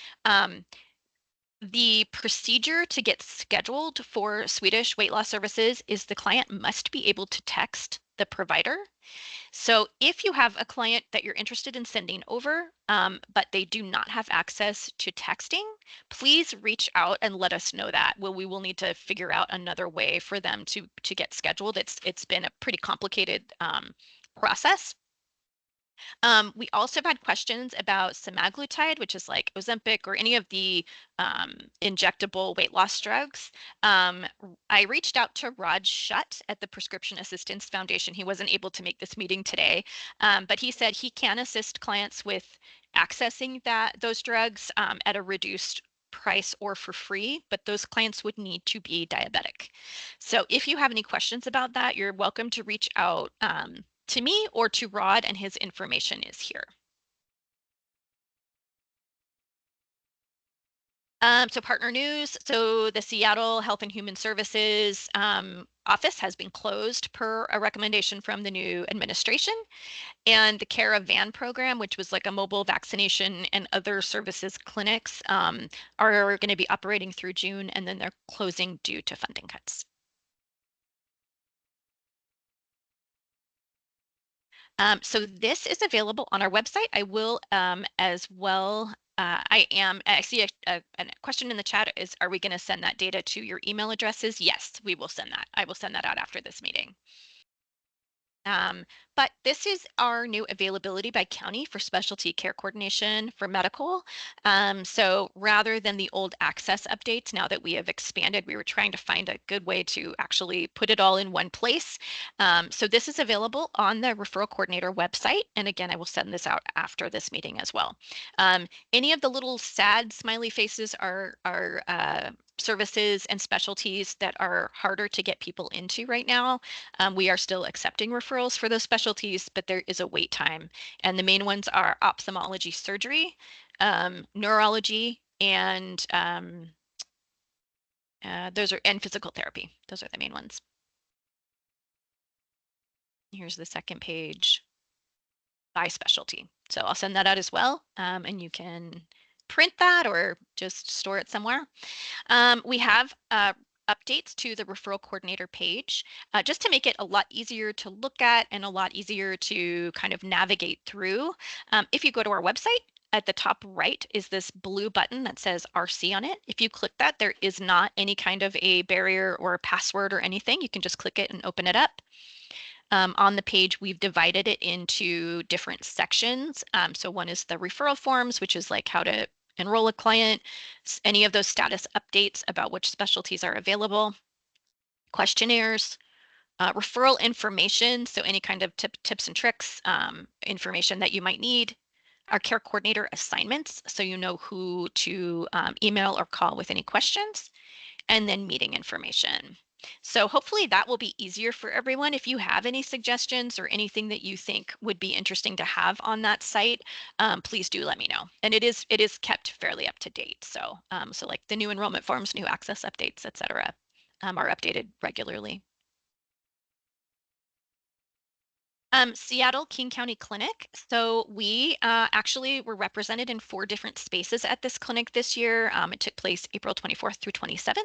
The procedure to get scheduled for Swedish weight loss services is the client must be able to text the provider. So if you have a client that you're interested in sending over, but they do not have access to texting, please reach out and let us know that. Well, we will need to figure out another way for them to get scheduled. It's been a pretty complicated process. We also have had questions about semaglutide, which is like Ozempic or any of the injectable weight loss drugs. I reached out to Raj Shutt at the Prescription Assistance Foundation. He wasn't able to make this meeting today, but he said he can assist clients with accessing those drugs at a reduced price or for free, but those clients would need to be diabetic. So if you have any questions about that, you're welcome to reach out to me or to Rod, and his information is here. So partner news. So the Seattle Health and Human Services office has been closed per a recommendation from the new administration. And the Caravan program, which was like a mobile vaccination and other services clinics, are going to be operating through June, and then they're closing due to funding cuts. So this is available on our website. I will as well. I see a question in the chat is, are we going to send that data to your email addresses? Yes, we will send that. I will send that out after this meeting. But this is our new availability by county for specialty care coordination for medical. So rather than the old access updates, now that we have expanded, we were trying to find a good way to actually put it all in one place. So this is available on the referral coordinator website. And again, I will send this out after this meeting as well. Any of the little sad smiley faces are services and specialties that are harder to get people into right now. We are still accepting referrals for those specialties, but there is a wait time. And the main ones are ophthalmology surgery, neurology, and and physical therapy. Those are the main ones. Here's the second page by specialty. So I'll send that out as well, and you can print that or just store it somewhere. We have updates to the referral coordinator page just to make it a lot easier to look at and a lot easier to kind of navigate through. If you go to our website, at the top right is this blue button that says RC on it. If you click that, there is not any kind of a barrier or a password or anything. You can just click it and open it up. On the page, we've divided it into different sections. So one is the referral forms, which is like how to enroll a client, any of those status updates about which specialties are available, questionnaires, referral information, so any kind of tips and tricks, information that you might need, our care coordinator assignments, so you know who to email or call with any questions, and then meeting information. So hopefully that will be easier for everyone. If you have any suggestions or anything that you think would be interesting to have on that site, please do let me know. And it is kept fairly up to date. So so like the new enrollment forms, new access updates, etc., are updated regularly. Seattle King County Clinic. So we actually were represented in 4 different spaces at this clinic this year. It took place April 24th through 27th.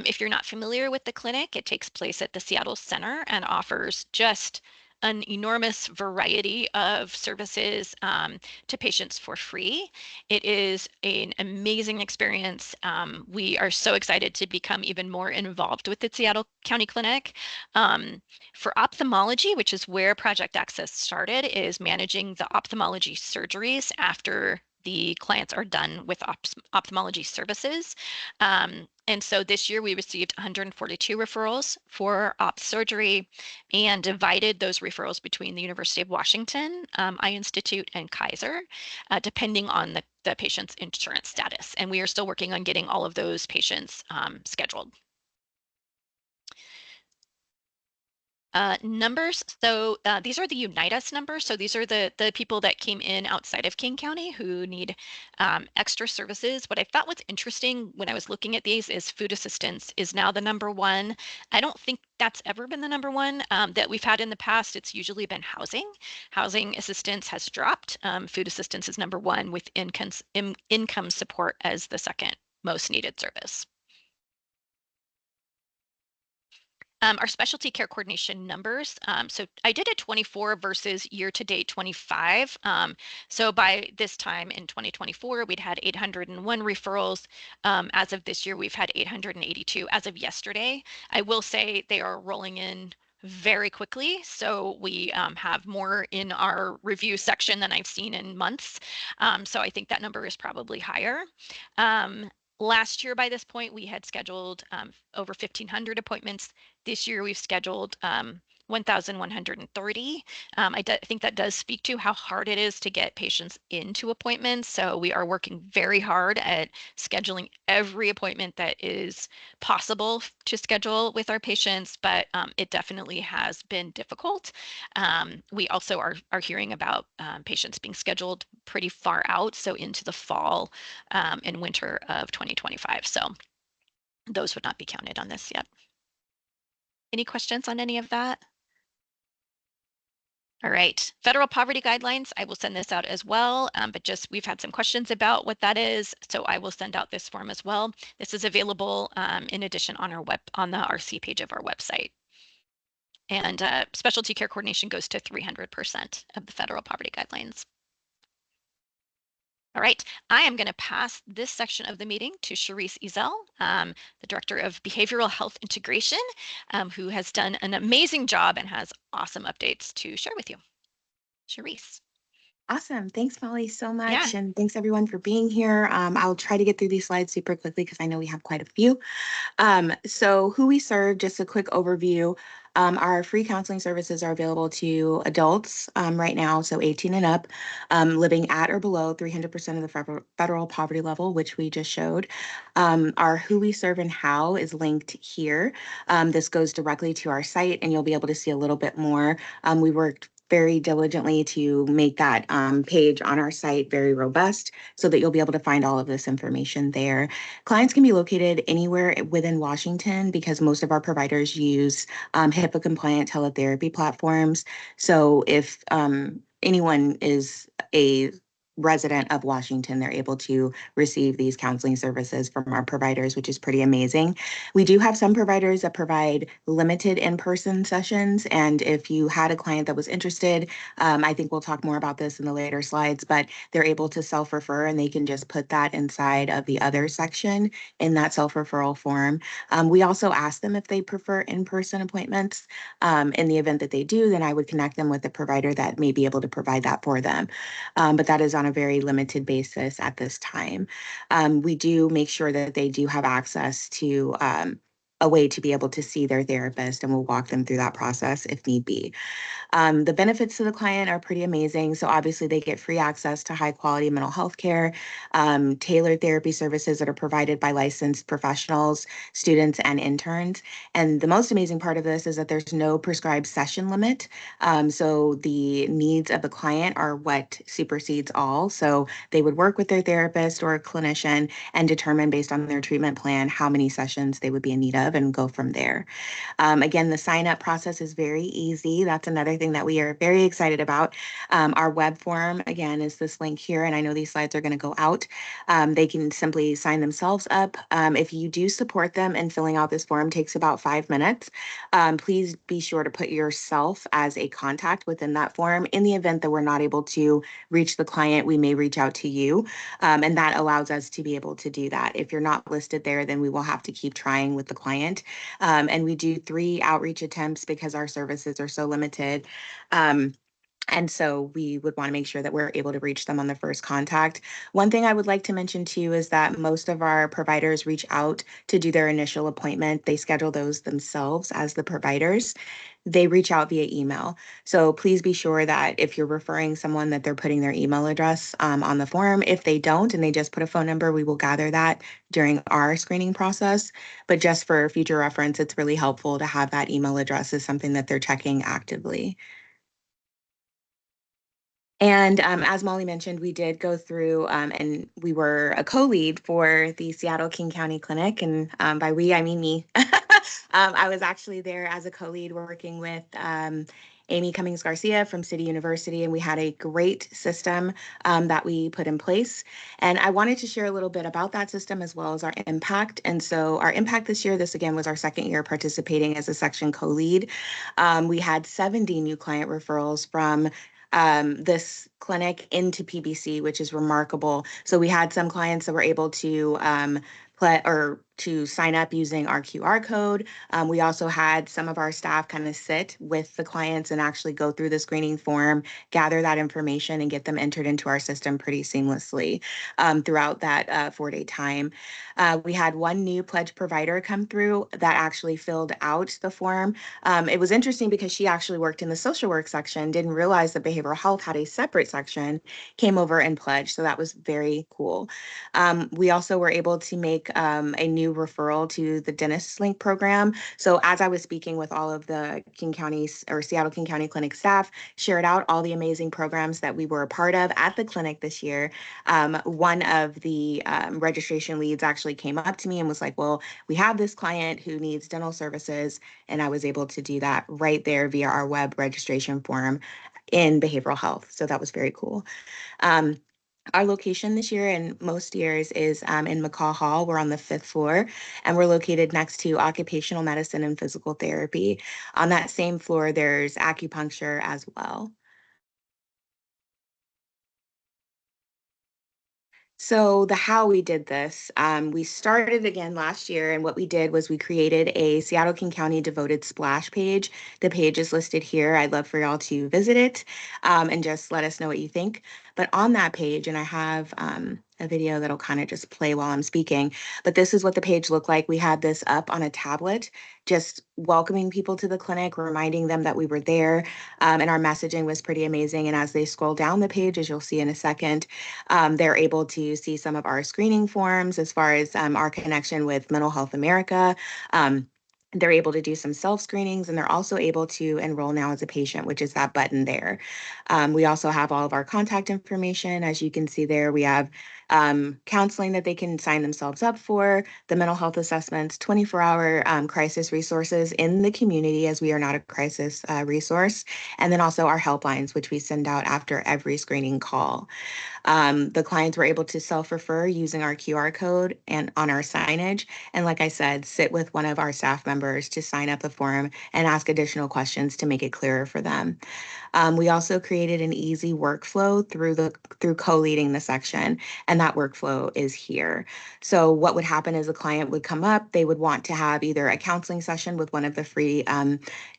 If you're not familiar with the clinic, it takes place at the Seattle Center and offers just an enormous variety of services to patients for free. It is an amazing experience. We are so excited to become even more involved with the Seattle County Clinic. For ophthalmology, which is where Project Access started, is managing the ophthalmology surgeries after the clients are done with ophthalmology services. And so this year we received 142 referrals for op surgery and divided those referrals between the University of Washington, Eye Institute, and Kaiser, depending on the patient's insurance status. And we are still working on getting all of those patients scheduled. Numbers. So these are the Unite Us numbers. So these are the people that came in outside of King County who need extra services. What I thought was interesting when I was looking at these is food assistance is now the number one. I don't think that's ever been the number one that we've had in the past. It's usually been housing. Housing assistance has dropped. Food assistance is number one, with income support as the second most needed service. Our specialty care coordination numbers. So I did a 24 versus year-to-date 25. So by this time in 2024, we'd had 801 referrals. As of this year, we've had 882 as of yesterday. I will say they are rolling in very quickly. So we have more in our review section than I've seen in months. So I think that number is probably higher. Last year, by this point, we had scheduled over 1,500 appointments. This year, we've scheduled 1,130. I think that does speak to how hard it is to get patients into appointments. So we are working very hard at scheduling every appointment that is possible to schedule with our patients, but it definitely has been difficult. We also are hearing about patients being scheduled pretty far out, so into the fall and winter of 2025. So those would not be counted on this yet. Any questions on any of that? All right, federal poverty guidelines. I will send this out as well, but just we've had some questions about what that is, so I will send out this form as well. This is available in addition on our on the RC page of our website. And specialty care coordination goes to 300% of the federal poverty guidelines. All right, I am going to pass this section of the meeting to Charisse Ezel, the Director of Behavioral Health Integration, who has done an amazing job and has awesome updates to share with you. Charisse. Awesome. Thanks, Molly, so much. Yeah. And thanks everyone for being here. I'll try to get through these slides super quickly because I know we have quite a few. So who we serve, just a quick overview. Our free counseling services are available to adults right now, so 18 and up, living at or below 300% of the federal poverty level, which we just showed. Our who we serve and how is linked here. This goes directly to our site, and you'll be able to see a little bit more. We worked very diligently to make that page on our site very robust so that you'll be able to find all of this information there. Clients can be located anywhere within Washington because most of our providers use HIPAA compliant teletherapy platforms. So if anyone is a resident of Washington, they're able to receive these counseling services from our providers, which is pretty amazing. We do have some providers that provide limited in-person sessions. And if you had a client that was interested, I think we'll talk more about this in the later slides, but they're able to self-refer and they can just put that inside of the other section in that self-referral form. We also ask them if they prefer in-person appointments. In the event that they do, then I would connect them with a provider that may be able to provide that for them. But that is on a very limited basis at this time. We do make sure that they do have access to a way to be able to see their therapist, and we'll walk them through that process if need be. The benefits to the client are pretty amazing. So obviously they get free access to high quality mental health care, tailored therapy services that are provided by licensed professionals, students, and interns. And the most amazing part of this is that there's no prescribed session limit. So the needs of the client are what supersedes all. So they would work with their therapist or a clinician and determine based on their treatment plan how many sessions they would be in need of. of and go from there. Again, the sign up process is very easy. That's another thing that we are very excited about. Our web form, again, is this link here, and I know these slides are going to go out. They can simply sign themselves up. If you do support them in filling out this form, takes about 5 minutes. Please be sure to put yourself as a contact within that form. In the event that we're not able to reach the client, we may reach out to you, and that allows us to be able to do that. If you're not listed there, then we will have to keep trying with the client. And we do 3 outreach attempts because our services are so limited. And so we would want to make sure that we're able to reach them on the first contact. One thing I would like to mention too is that most of our providers reach out to do their initial appointment. They schedule those themselves as the providers. They reach out via email. So please be sure that if you're referring someone that they're putting their email address on the form. If they don't and they just put a phone number, we will gather that during our screening process. But just for future reference, it's really helpful to have that email address as something that they're checking actively. And as Molly mentioned, we did go through and we were a co-lead for the Seattle King County Clinic. And by we, I mean me. I was actually there as a co-lead working with Amy Cummings Garcia from City University, and we had a great system that we put in place. And I wanted to share a little bit about that system as well as our impact. And so our impact this year, this again was our second year participating as a section co-lead. We had 70 new client referrals from this clinic into PBC, which is remarkable. So we had some clients that were able to to sign up using our QR code. We also had some of our staff kind of sit with the clients and actually go through the screening form, gather that information, and get them entered into our system pretty seamlessly throughout that 4-day time. We had one new pledge provider come through that actually filled out the form. It was interesting because she actually worked in the social work section, didn't realize that behavioral health had a separate section, came over and pledged. So that was very cool. We also were able to make a new referral to the Dentist Link program. So as I was speaking with all of the King County or Seattle King County Clinic staff, shared out all the amazing programs that we were a part of at the clinic this year. One of the registration leads actually came up to me and was like, well, we have this client who needs dental services. And I was able to do that right there via our web registration form in behavioral health. So that was very cool. Our location this year and most years is in McCaw Hall. We're on the 5th floor, and we're located next to occupational medicine and physical therapy. On that same floor, there's acupuncture as well. So the how we did this, we started again last year, and what we did was we created a Seattle King County devoted splash page. The page is listed here. I'd love for y'all to visit it and just let us know what you think. But on that page, and I have a video that'll kind of just play while I'm speaking, but this is what the page looked like. We had this up on a tablet, just welcoming people to the clinic, reminding them that we were there, and our messaging was pretty amazing. And as they scroll down the page, as you'll see in a second, they're able to see some of our screening forms as far as our connection with Mental Health America. They're able to do some self-screenings, and they're also able to enroll now as a patient, which is that button there. We also have all of our contact information. As you can see there, we have counseling that they can sign themselves up for, the mental health assessments, 24-hour crisis resources in the community, as we are not a crisis resource, and then also our helplines, which we send out after every screening call. The clients were able to self-refer using our QR code and on our signage. And like I said, sit with one of our staff members to sign up the form and ask additional questions to make it clearer for them. We also created an easy workflow through co-leading the section, and that workflow is here. So what would happen is a client would come up, they would want to have either a counseling session with one of the free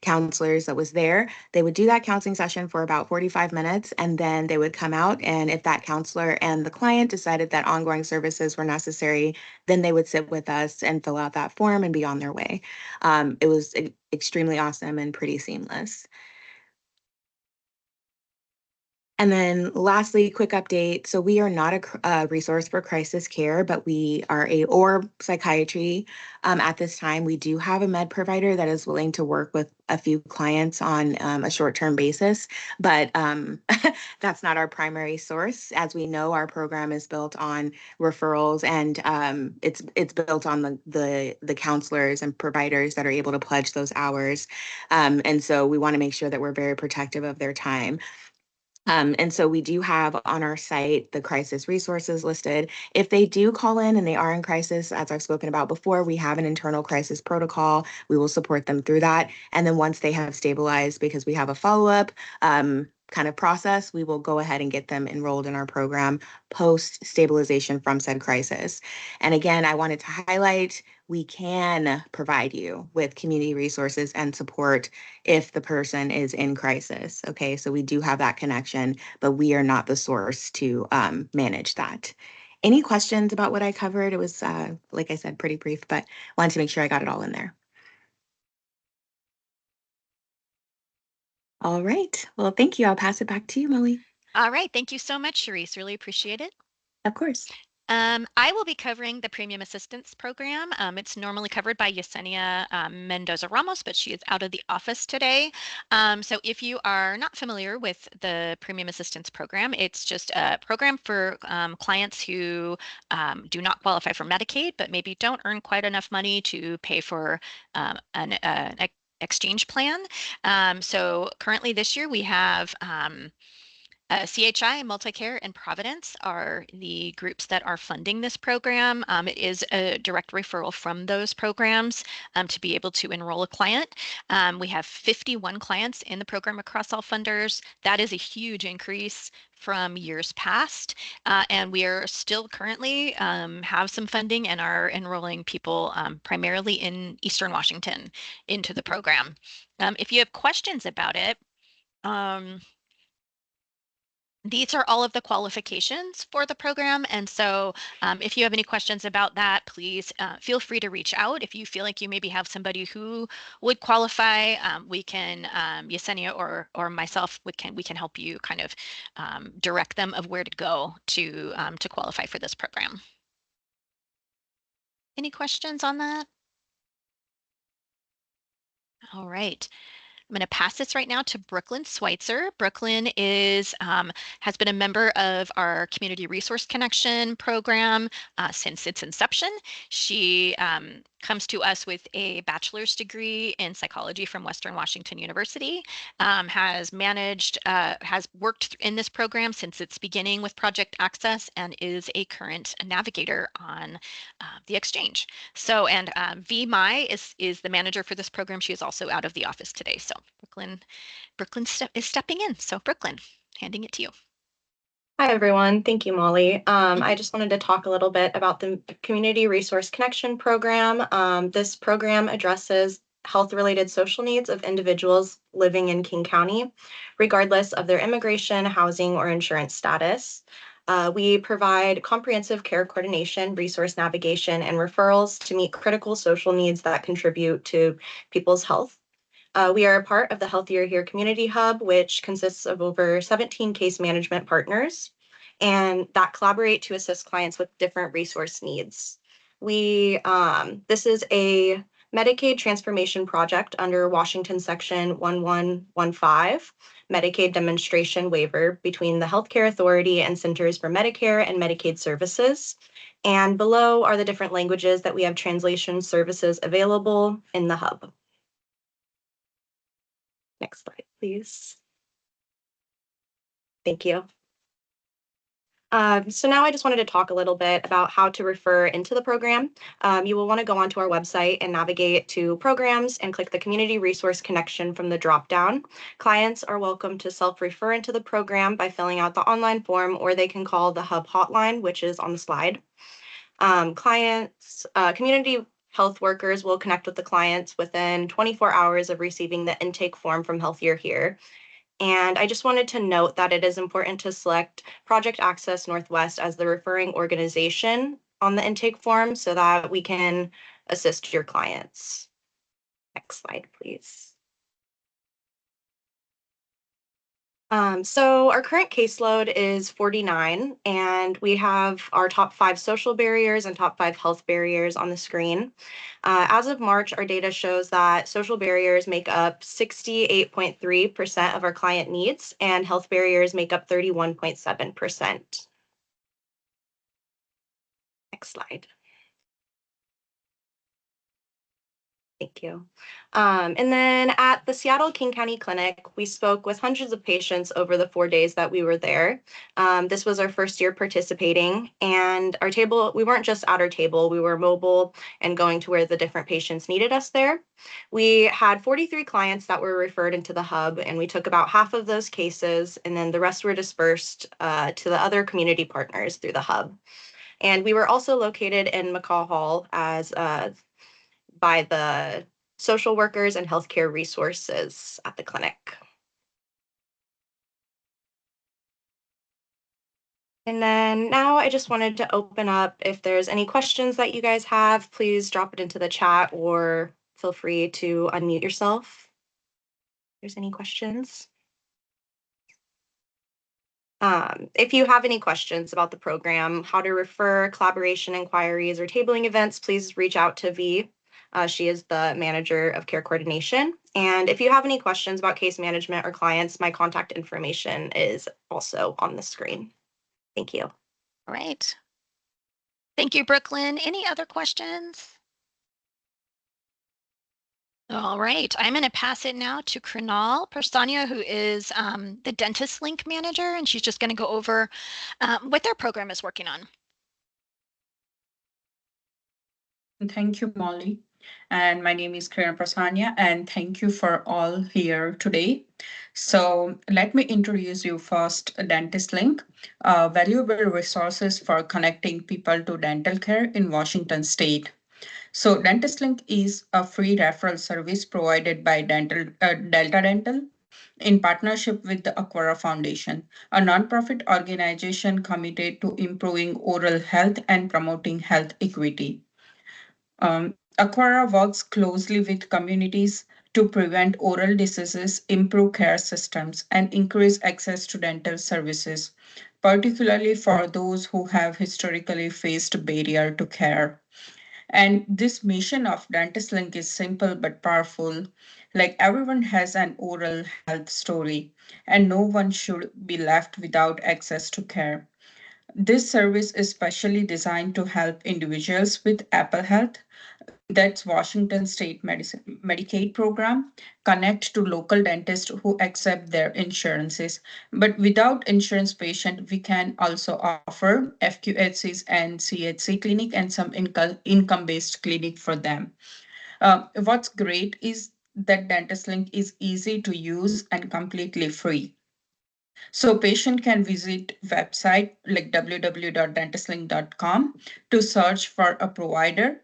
counselors that was there. They would do that counseling session for about 45 minutes, and then they would come out, and if that counselor and the client decided that ongoing services were necessary, then they would sit with us and fill out that form and be on their way. It was extremely awesome and pretty seamless. And then lastly, quick update. So we are not a resource for crisis care, but we are or psychiatry. At this time, we do have a med provider that is willing to work with a few clients on a short-term basis, but that's not our primary source. As we know, our program is built on referrals, and it's built on the counselors and providers that are able to pledge those hours. And so we want to make sure that we're very protective of their time. And so we do have on our site the crisis resources listed. If they do call in and they are in crisis, as I've spoken about before, we have an internal crisis protocol. We will support them through that. And then once they have stabilized, because we have a follow-up kind of process, we will go ahead and get them enrolled in our program post stabilization from said crisis. And again, I wanted to highlight, we can provide you with community resources and support if the person is in crisis. Okay, so we do have that connection, but we are not the source to manage that. Any questions about what I covered? It was, like I said, pretty brief, but wanted to make sure I got it all in there. All right. Well, thank you. I'll pass it back to you, Molly. All right. Thank you so much, Charisse. Really appreciate it. Of course. I will be covering the Premium Assistance Program. It's normally covered by Yesenia Mendoza Ramos, but she is out of the office today. So if you are not familiar with the Premium Assistance Program, it's just a program for clients who do not qualify for Medicaid, but maybe don't earn quite enough money to pay for an exchange plan. So currently this year we have CHI, Multicare, and Providence are the groups that are funding this program. It is a direct referral from those programs to be able to enroll a client. We have 51 clients in the program across all funders. That is a huge increase from years past. And we are still currently have some funding and are enrolling people primarily in Eastern Washington into the program. If you have questions about it, these are all of the qualifications for the program. And so if you have any questions about that, please feel free to reach out. If you feel like you maybe have somebody who would qualify, we can, Yesenia or myself, we can help you kind of direct them of where to go to qualify for this program. Any questions on that? All right. I'm going to pass this right now to Brooklyn Schweitzer. Brooklyn is has been a member of our Community Resource Connection program since its inception. She comes to us with a bachelor's degree in psychology from Western Washington University, has worked in this program since its beginning with Project Access, and is a current navigator on the exchange. So, and V. Mai is the manager for this program. She is also out of the office today. So Brooklyn is stepping in. So Brooklyn, handing it to you. Hi, everyone. Thank you, Molly. I just wanted to talk a little bit about the Community Resource Connection Program. This program addresses health-related social needs of individuals living in King County, regardless of their immigration, housing, or insurance status. We provide comprehensive care coordination, resource navigation, and referrals to meet critical social needs that contribute to people's health. We are a part of the Healthier Here Community Hub, which consists of over 17 case management partners, and that collaborate to assist clients with different resource needs. This is a Medicaid transformation project under Washington Section 1115, Medicaid demonstration waiver between the Healthcare Authority and Centers for Medicare and Medicaid Services. And below are the different languages that we have translation services available in the hub. Next slide, please. Thank you. So now I just wanted to talk a little bit about how to refer into the program. You will want to go onto our website and navigate to programs and click the Community Resource Connection from the dropdown. Clients are welcome to self-refer into the program by filling out the online form, or they can call the hub hotline, which is on the slide. Community health workers will connect with the clients within 24 hours of receiving the intake form from Healthier Here. And I just wanted to note that it is important to select Project Access Northwest as the referring organization on the intake form so that we can assist your clients. Next slide, please. So our current caseload is 49, and we have our top 5 social barriers and top 5 health barriers on the screen. As of March, our data shows that social barriers make up 68.3% of our client needs, and health barriers make up 31.7%. Next slide. Thank you. And then at the Seattle King County Clinic, we spoke with hundreds of patients over the 4 days that we were there. This was our first year participating, and our table, we weren't just at our table, we were mobile and going to where the different patients needed us there. We had 43 clients that were referred into the hub, and we took about half of those cases, and then the rest were dispersed to the other community partners through the hub. And we were also located in McCaw Hall as by the social workers and healthcare resources at the clinic. And then now I just wanted to open up, if there's any questions that you guys have, please drop it into the chat or feel free to unmute yourself. If there's any questions. If you have any questions about the program, how to refer, collaboration inquiries, or tabling events, please reach out to V. She is the manager of care coordination. And if you have any questions about case management or clients, my contact information is also on the screen. Thank you. All right. Thank you, Brooklyn. Any other questions? All right, I'm going to pass it now to Krinal Persania, who is the Dentist Link manager, and she's just going to go over what their program is working on. Thank you, Molly. And my name is Krina Prasanya, and thank you for all here today. So let me introduce you first, Dentist Link, valuable resources for connecting people to dental care in Washington State. So Dentist Link is a free referral service provided by Delta Dental in partnership with the Aquara Foundation, a nonprofit organization committed to improving oral health and promoting health equity. Aquara works closely with communities to prevent oral diseases, improve care systems, and increase access to dental services, particularly for those who have historically faced barrier to care. And this mission of Dentist Link is simple but powerful. Like everyone has an oral health story, and no one should be left without access to care. This service is specially designed to help individuals with Apple Health, that's Washington State Medicaid program, connect to local dentists who accept their insurances. But without insurance patient, we can also offer FQHCs and CHC clinic and some income-based clinic for them. What's great is that Dentist Link is easy to use and completely free. So patient can visit website like www.dentistlink.com to search for a provider.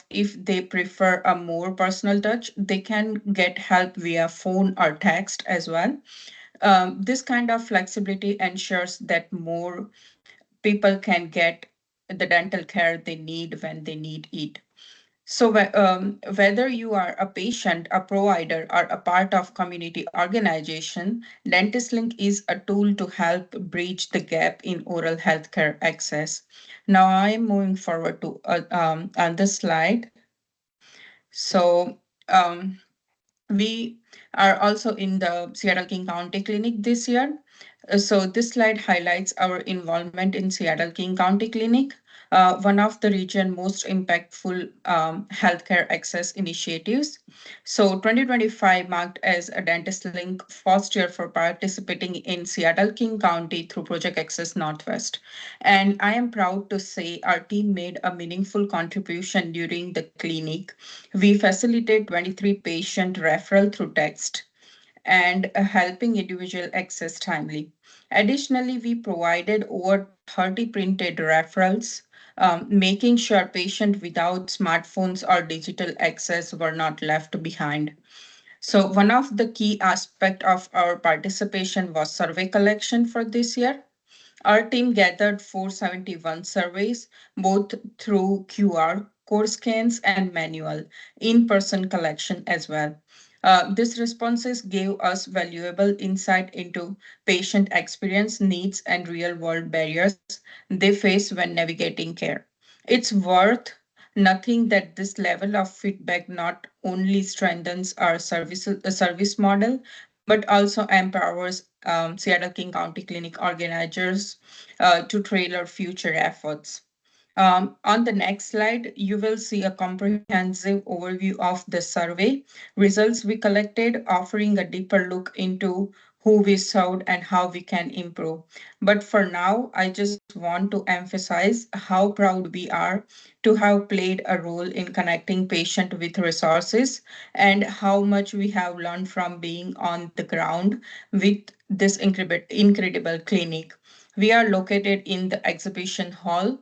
If they prefer a more personal touch, they can get help via phone or text as well. This kind of flexibility ensures that more people can get the dental care they need when they need it. So whether you are a patient, a provider, or a part of community organization, Dentist Link is a tool to help bridge the gap in oral healthcare access. Now I'm moving forward to on this slide. So we are also in the Seattle King County Clinic this year. So this slide highlights our involvement in Seattle King County Clinic, one of the region's most impactful healthcare access initiatives. So 2025 marked as a Dentist Link first year for participating in Seattle King County through Project Access Northwest. And I am proud to say our team made a meaningful contribution during the clinic. We facilitate 23 patient referral through text and helping individual access timely. Additionally, we provided over 30 printed referrals, making sure patients without smartphones or digital access were not left behind. So one of the key aspects of our participation was survey collection for this year. Our team gathered 471 surveys, both through QR code scans and manual in-person collection as well. These responses gave us valuable insight into patient experience, needs, and real world barriers they face when navigating care. It's worth nothing that this level of feedback not only strengthens our service model, but also empowers Seattle King County Clinic organizers to tailor future efforts. On the next slide, you will see a comprehensive overview of the survey results we collected, offering a deeper look into who we served and how we can improve. But for now, I just want to emphasize how proud we are to have played a role in connecting patient with resources and how much we have learned from being on the ground with this incredible clinic. We are located in the exhibition hall,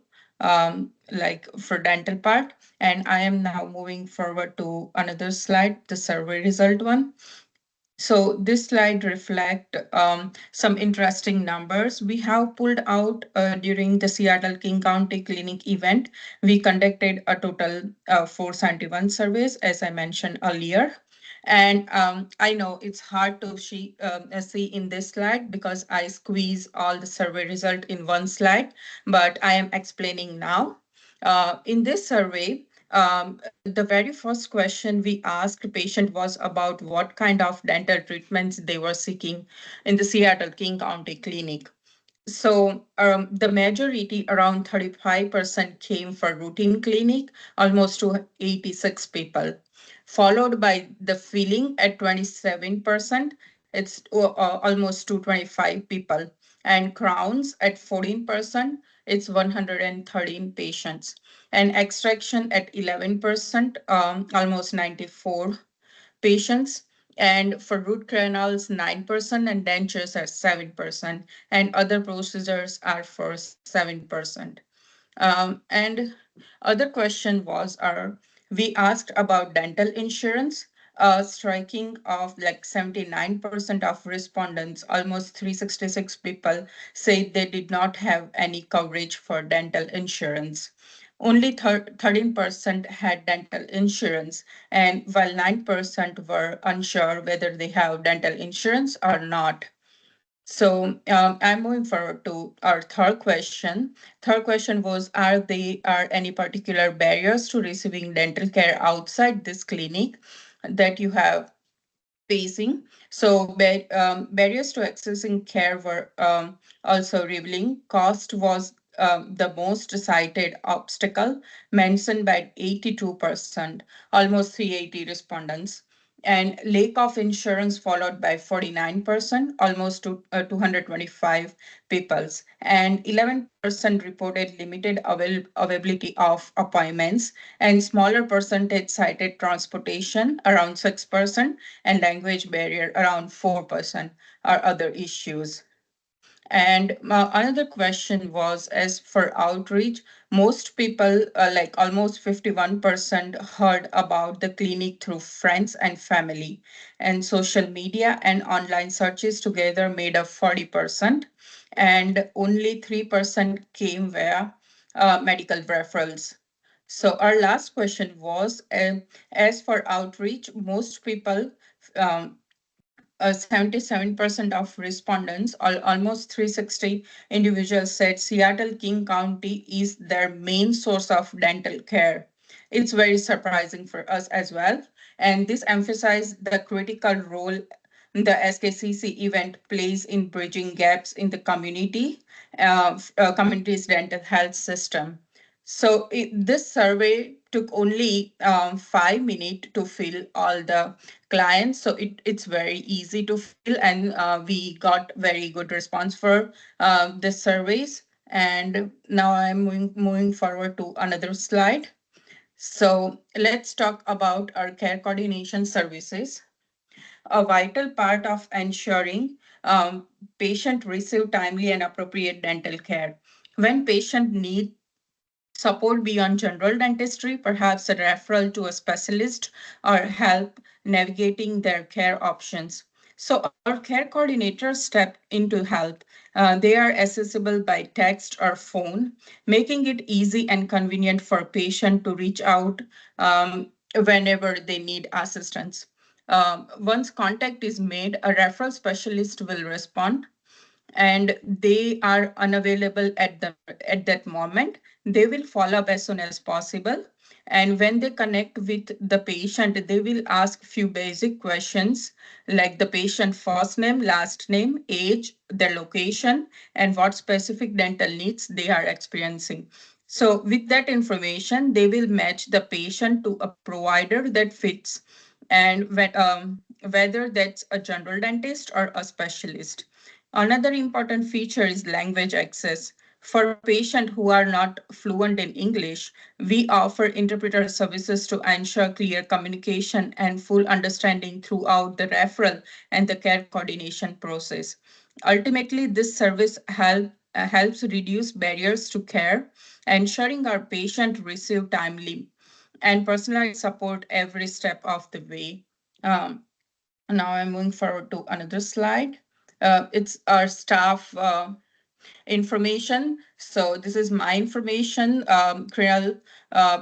like for dental part. And I am now moving forward to another slide, the survey result one. So this slide reflect some interesting numbers we have pulled out during the Seattle King County Clinic event. We conducted a total 471 surveys, as I mentioned earlier. And I know it's hard to see in this slide because I squeeze all the survey result in one slide, but I am explaining now. In this survey, the very first question we asked patient was about what kind of dental treatments they were seeking in the Seattle King County Clinic. So the majority, around 35%, came for routine clinic, almost to 86 people, followed by the filling at 27%. It's almost 225 people, and crowns at 14%. It's 113 patients, and extraction at 11%, almost 94 patients, and for root canals 9% and dentures are 7%, and other procedures are for 7%. And other question was, we asked about dental insurance. Striking of like 79% of respondents, almost 366 people, said they did not have any coverage for dental insurance. Only 13% had dental insurance, and while 9% were unsure whether they have dental insurance or not. So I'm moving forward to our third question. Third question was, are any particular barriers to receiving dental care outside this clinic that you have facing? So barriers to accessing care were also revealing. Cost was the most cited obstacle, mentioned by 82%, almost 380 respondents. And lack of insurance followed by 49%, almost 225 peoples. And 11% reported limited availability of appointments, and smaller percentage cited transportation, around 6%, and language barrier, around 4%, are other issues. And another question was, as for outreach, most people, like almost 51%, heard about the clinic through friends and family, and social media and online searches together made up 40%, and only 3% came via medical referrals. So our last question was, as for outreach, most people, um, 77% of respondents, almost 360 individuals, said Seattle King County is their main source of dental care. It's very surprising for us as well. And this emphasized the critical role the SKCC event plays in bridging gaps in the community's dental health system. So this survey took only 5 minutes to fill all the clients. So it's very easy to fill, and we got very good response for the surveys. And now I'm moving forward to another slide. So let's talk about our care coordination services. A vital part of ensuring patient receive timely and appropriate dental care. When patient need support beyond general dentistry, perhaps a referral to a specialist, or help navigating their care options. So our care coordinators step in to help. They are accessible by text or phone, making it easy and convenient for patient to reach out whenever they need assistance. Once contact is made, a referral specialist will respond, and they are unavailable at that moment. They will follow up as soon as possible. And when they connect with the patient, they will ask few basic questions like the patient first name, last name, age, their location, and what specific dental needs they are experiencing. So with that information, they will match the patient to a provider that fits, and whether that's a general dentist or a specialist. Another important feature is language access. For patients who are not fluent in English, we offer interpreter services to ensure clear communication and full understanding throughout the referral and the care coordination process. Ultimately, this service helps reduce barriers to care, ensuring our patients receive timely and personalized support every step of the way. Um, Now I'm moving forward to another slide. It's our staff information. So this is my information, Krial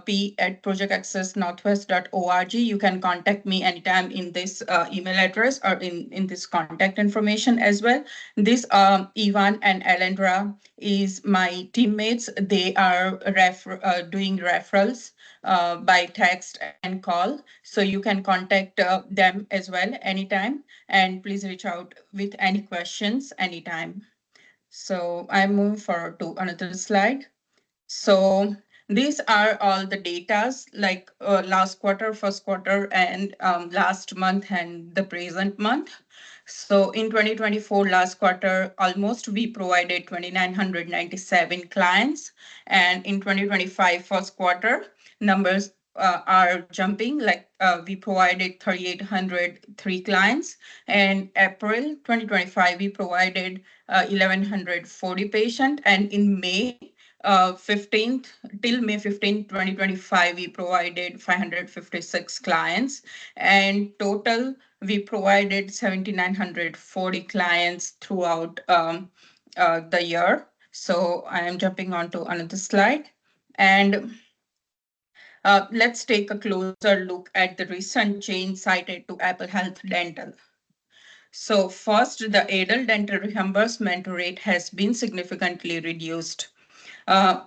P at projectaccessnorthwest.org. You can contact me anytime in this email address or in this contact information as well. This Ivan and Alendra is my teammates. They are doing referrals by text and call. So you can contact them as well anytime. And please reach out with any questions anytime. So I move forward to another slide. So these are all the datas like last quarter, first quarter, and last month and the present month. So in 2024, last quarter, almost we provided 2,997 clients. And in 2025, first quarter, numbers are jumping, like we provided 3,803 clients. And April 2025, we provided 1,140 patients. And in May 15th, till May 15th, 2025, we provided 556 clients. And total, we provided 7,940 clients throughout the year. So I am jumping on to another slide. And let's take a closer look at the recent change cited to Apple Health Dental. So first, the adult dental reimbursement rate has been significantly reduced.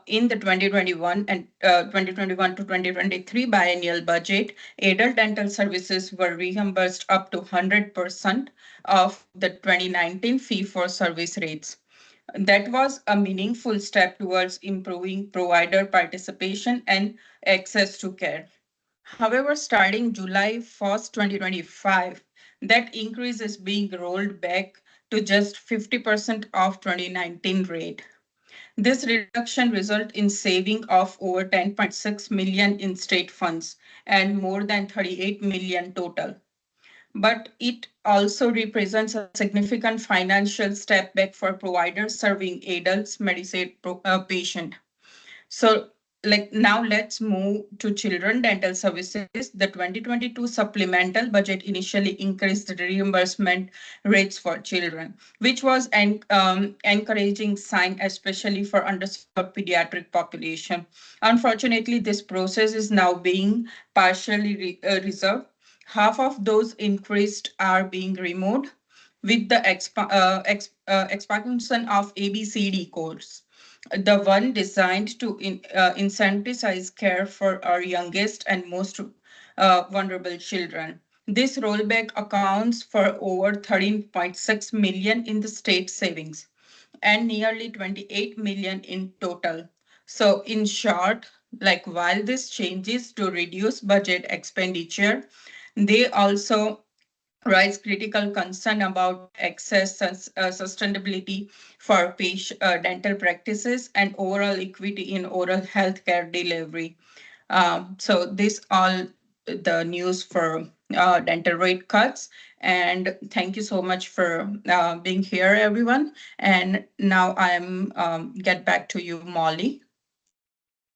In the 2021 and 2021 to 2023 biennial budget, adult dental services were reimbursed up to 100% of the 2019 fee-for-service rates. That was a meaningful step towards improving provider participation and access to care. However, starting July 1st, 2025, that increase is being rolled back to just 50% of 2019 rate. This reduction results in saving of over 10.6 million in state funds and more than 38 million total. But it also represents a significant financial step back for providers serving adults Medicaid patient. So like now let's move to children dental services. The 2022 supplemental budget initially increased the reimbursement rates for children, which was an encouraging sign, especially for underserved pediatric population. Unfortunately, this process is now being partially reserved. Half of those increased are being removed with the expansion of ABCD codes, the one designed to incentivize care for our youngest and most vulnerable children. This rollback accounts for over 13.6 million in the state savings and nearly 28 million in total. So in short, like while this changes to reduce budget expenditure, they also raise critical concern about access and sustainability for patient dental practices and overall equity in oral health care delivery. So this all the news for dental rate cuts. And thank you so much for being here, everyone. And now I'm get back to you, Molly.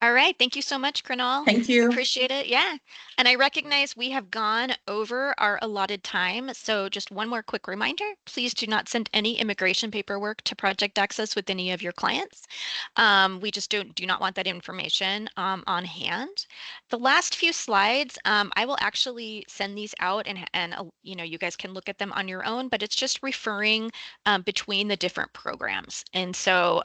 All right. Thank you so much, Kernal. Thank you. Appreciate it. Yeah. And I recognize we have gone over our allotted time. So just one more quick reminder, please do not send any immigration paperwork to Project Access with any of your clients. We just do not want that information on hand. The last few slides, I will actually send these out and you guys can look at them on your own, but it's just referring between the different programs. And so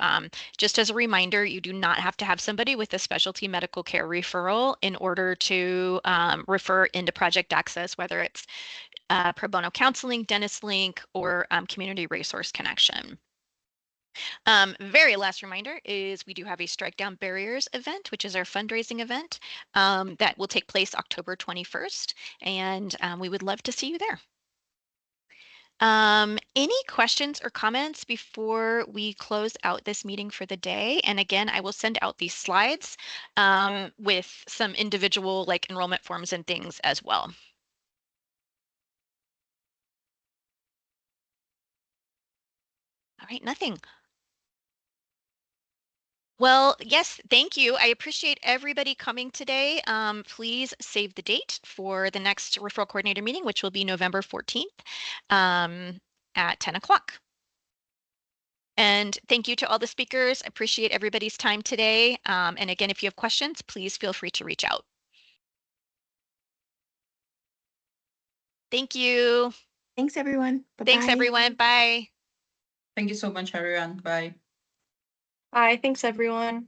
just as a reminder, you do not have to have somebody with a specialty medical care referral in order to refer into Project Access, whether it's pro bono counseling, dentist link, or community resource connection. Very last reminder is we do have a Strike Down Barriers event, which is our fundraising event that will take place October 21st, and we would love to see you there. Any questions or comments before we close out this meeting for the day? And again, I will send out these slides with some individual like enrollment forms and things as well. All right, nothing. Well, yes, thank you. I appreciate everybody coming today. Please save the date for the next referral coordinator meeting, which will be November 14th at 10 o'clock. And thank you to all the speakers. I appreciate everybody's time today. And again, if you have questions, please feel free to reach out. Thank you. Thanks, everyone. Bye-bye. Thanks, everyone. Bye. Thank you so much, everyone. Bye. Bye. Thanks, everyone.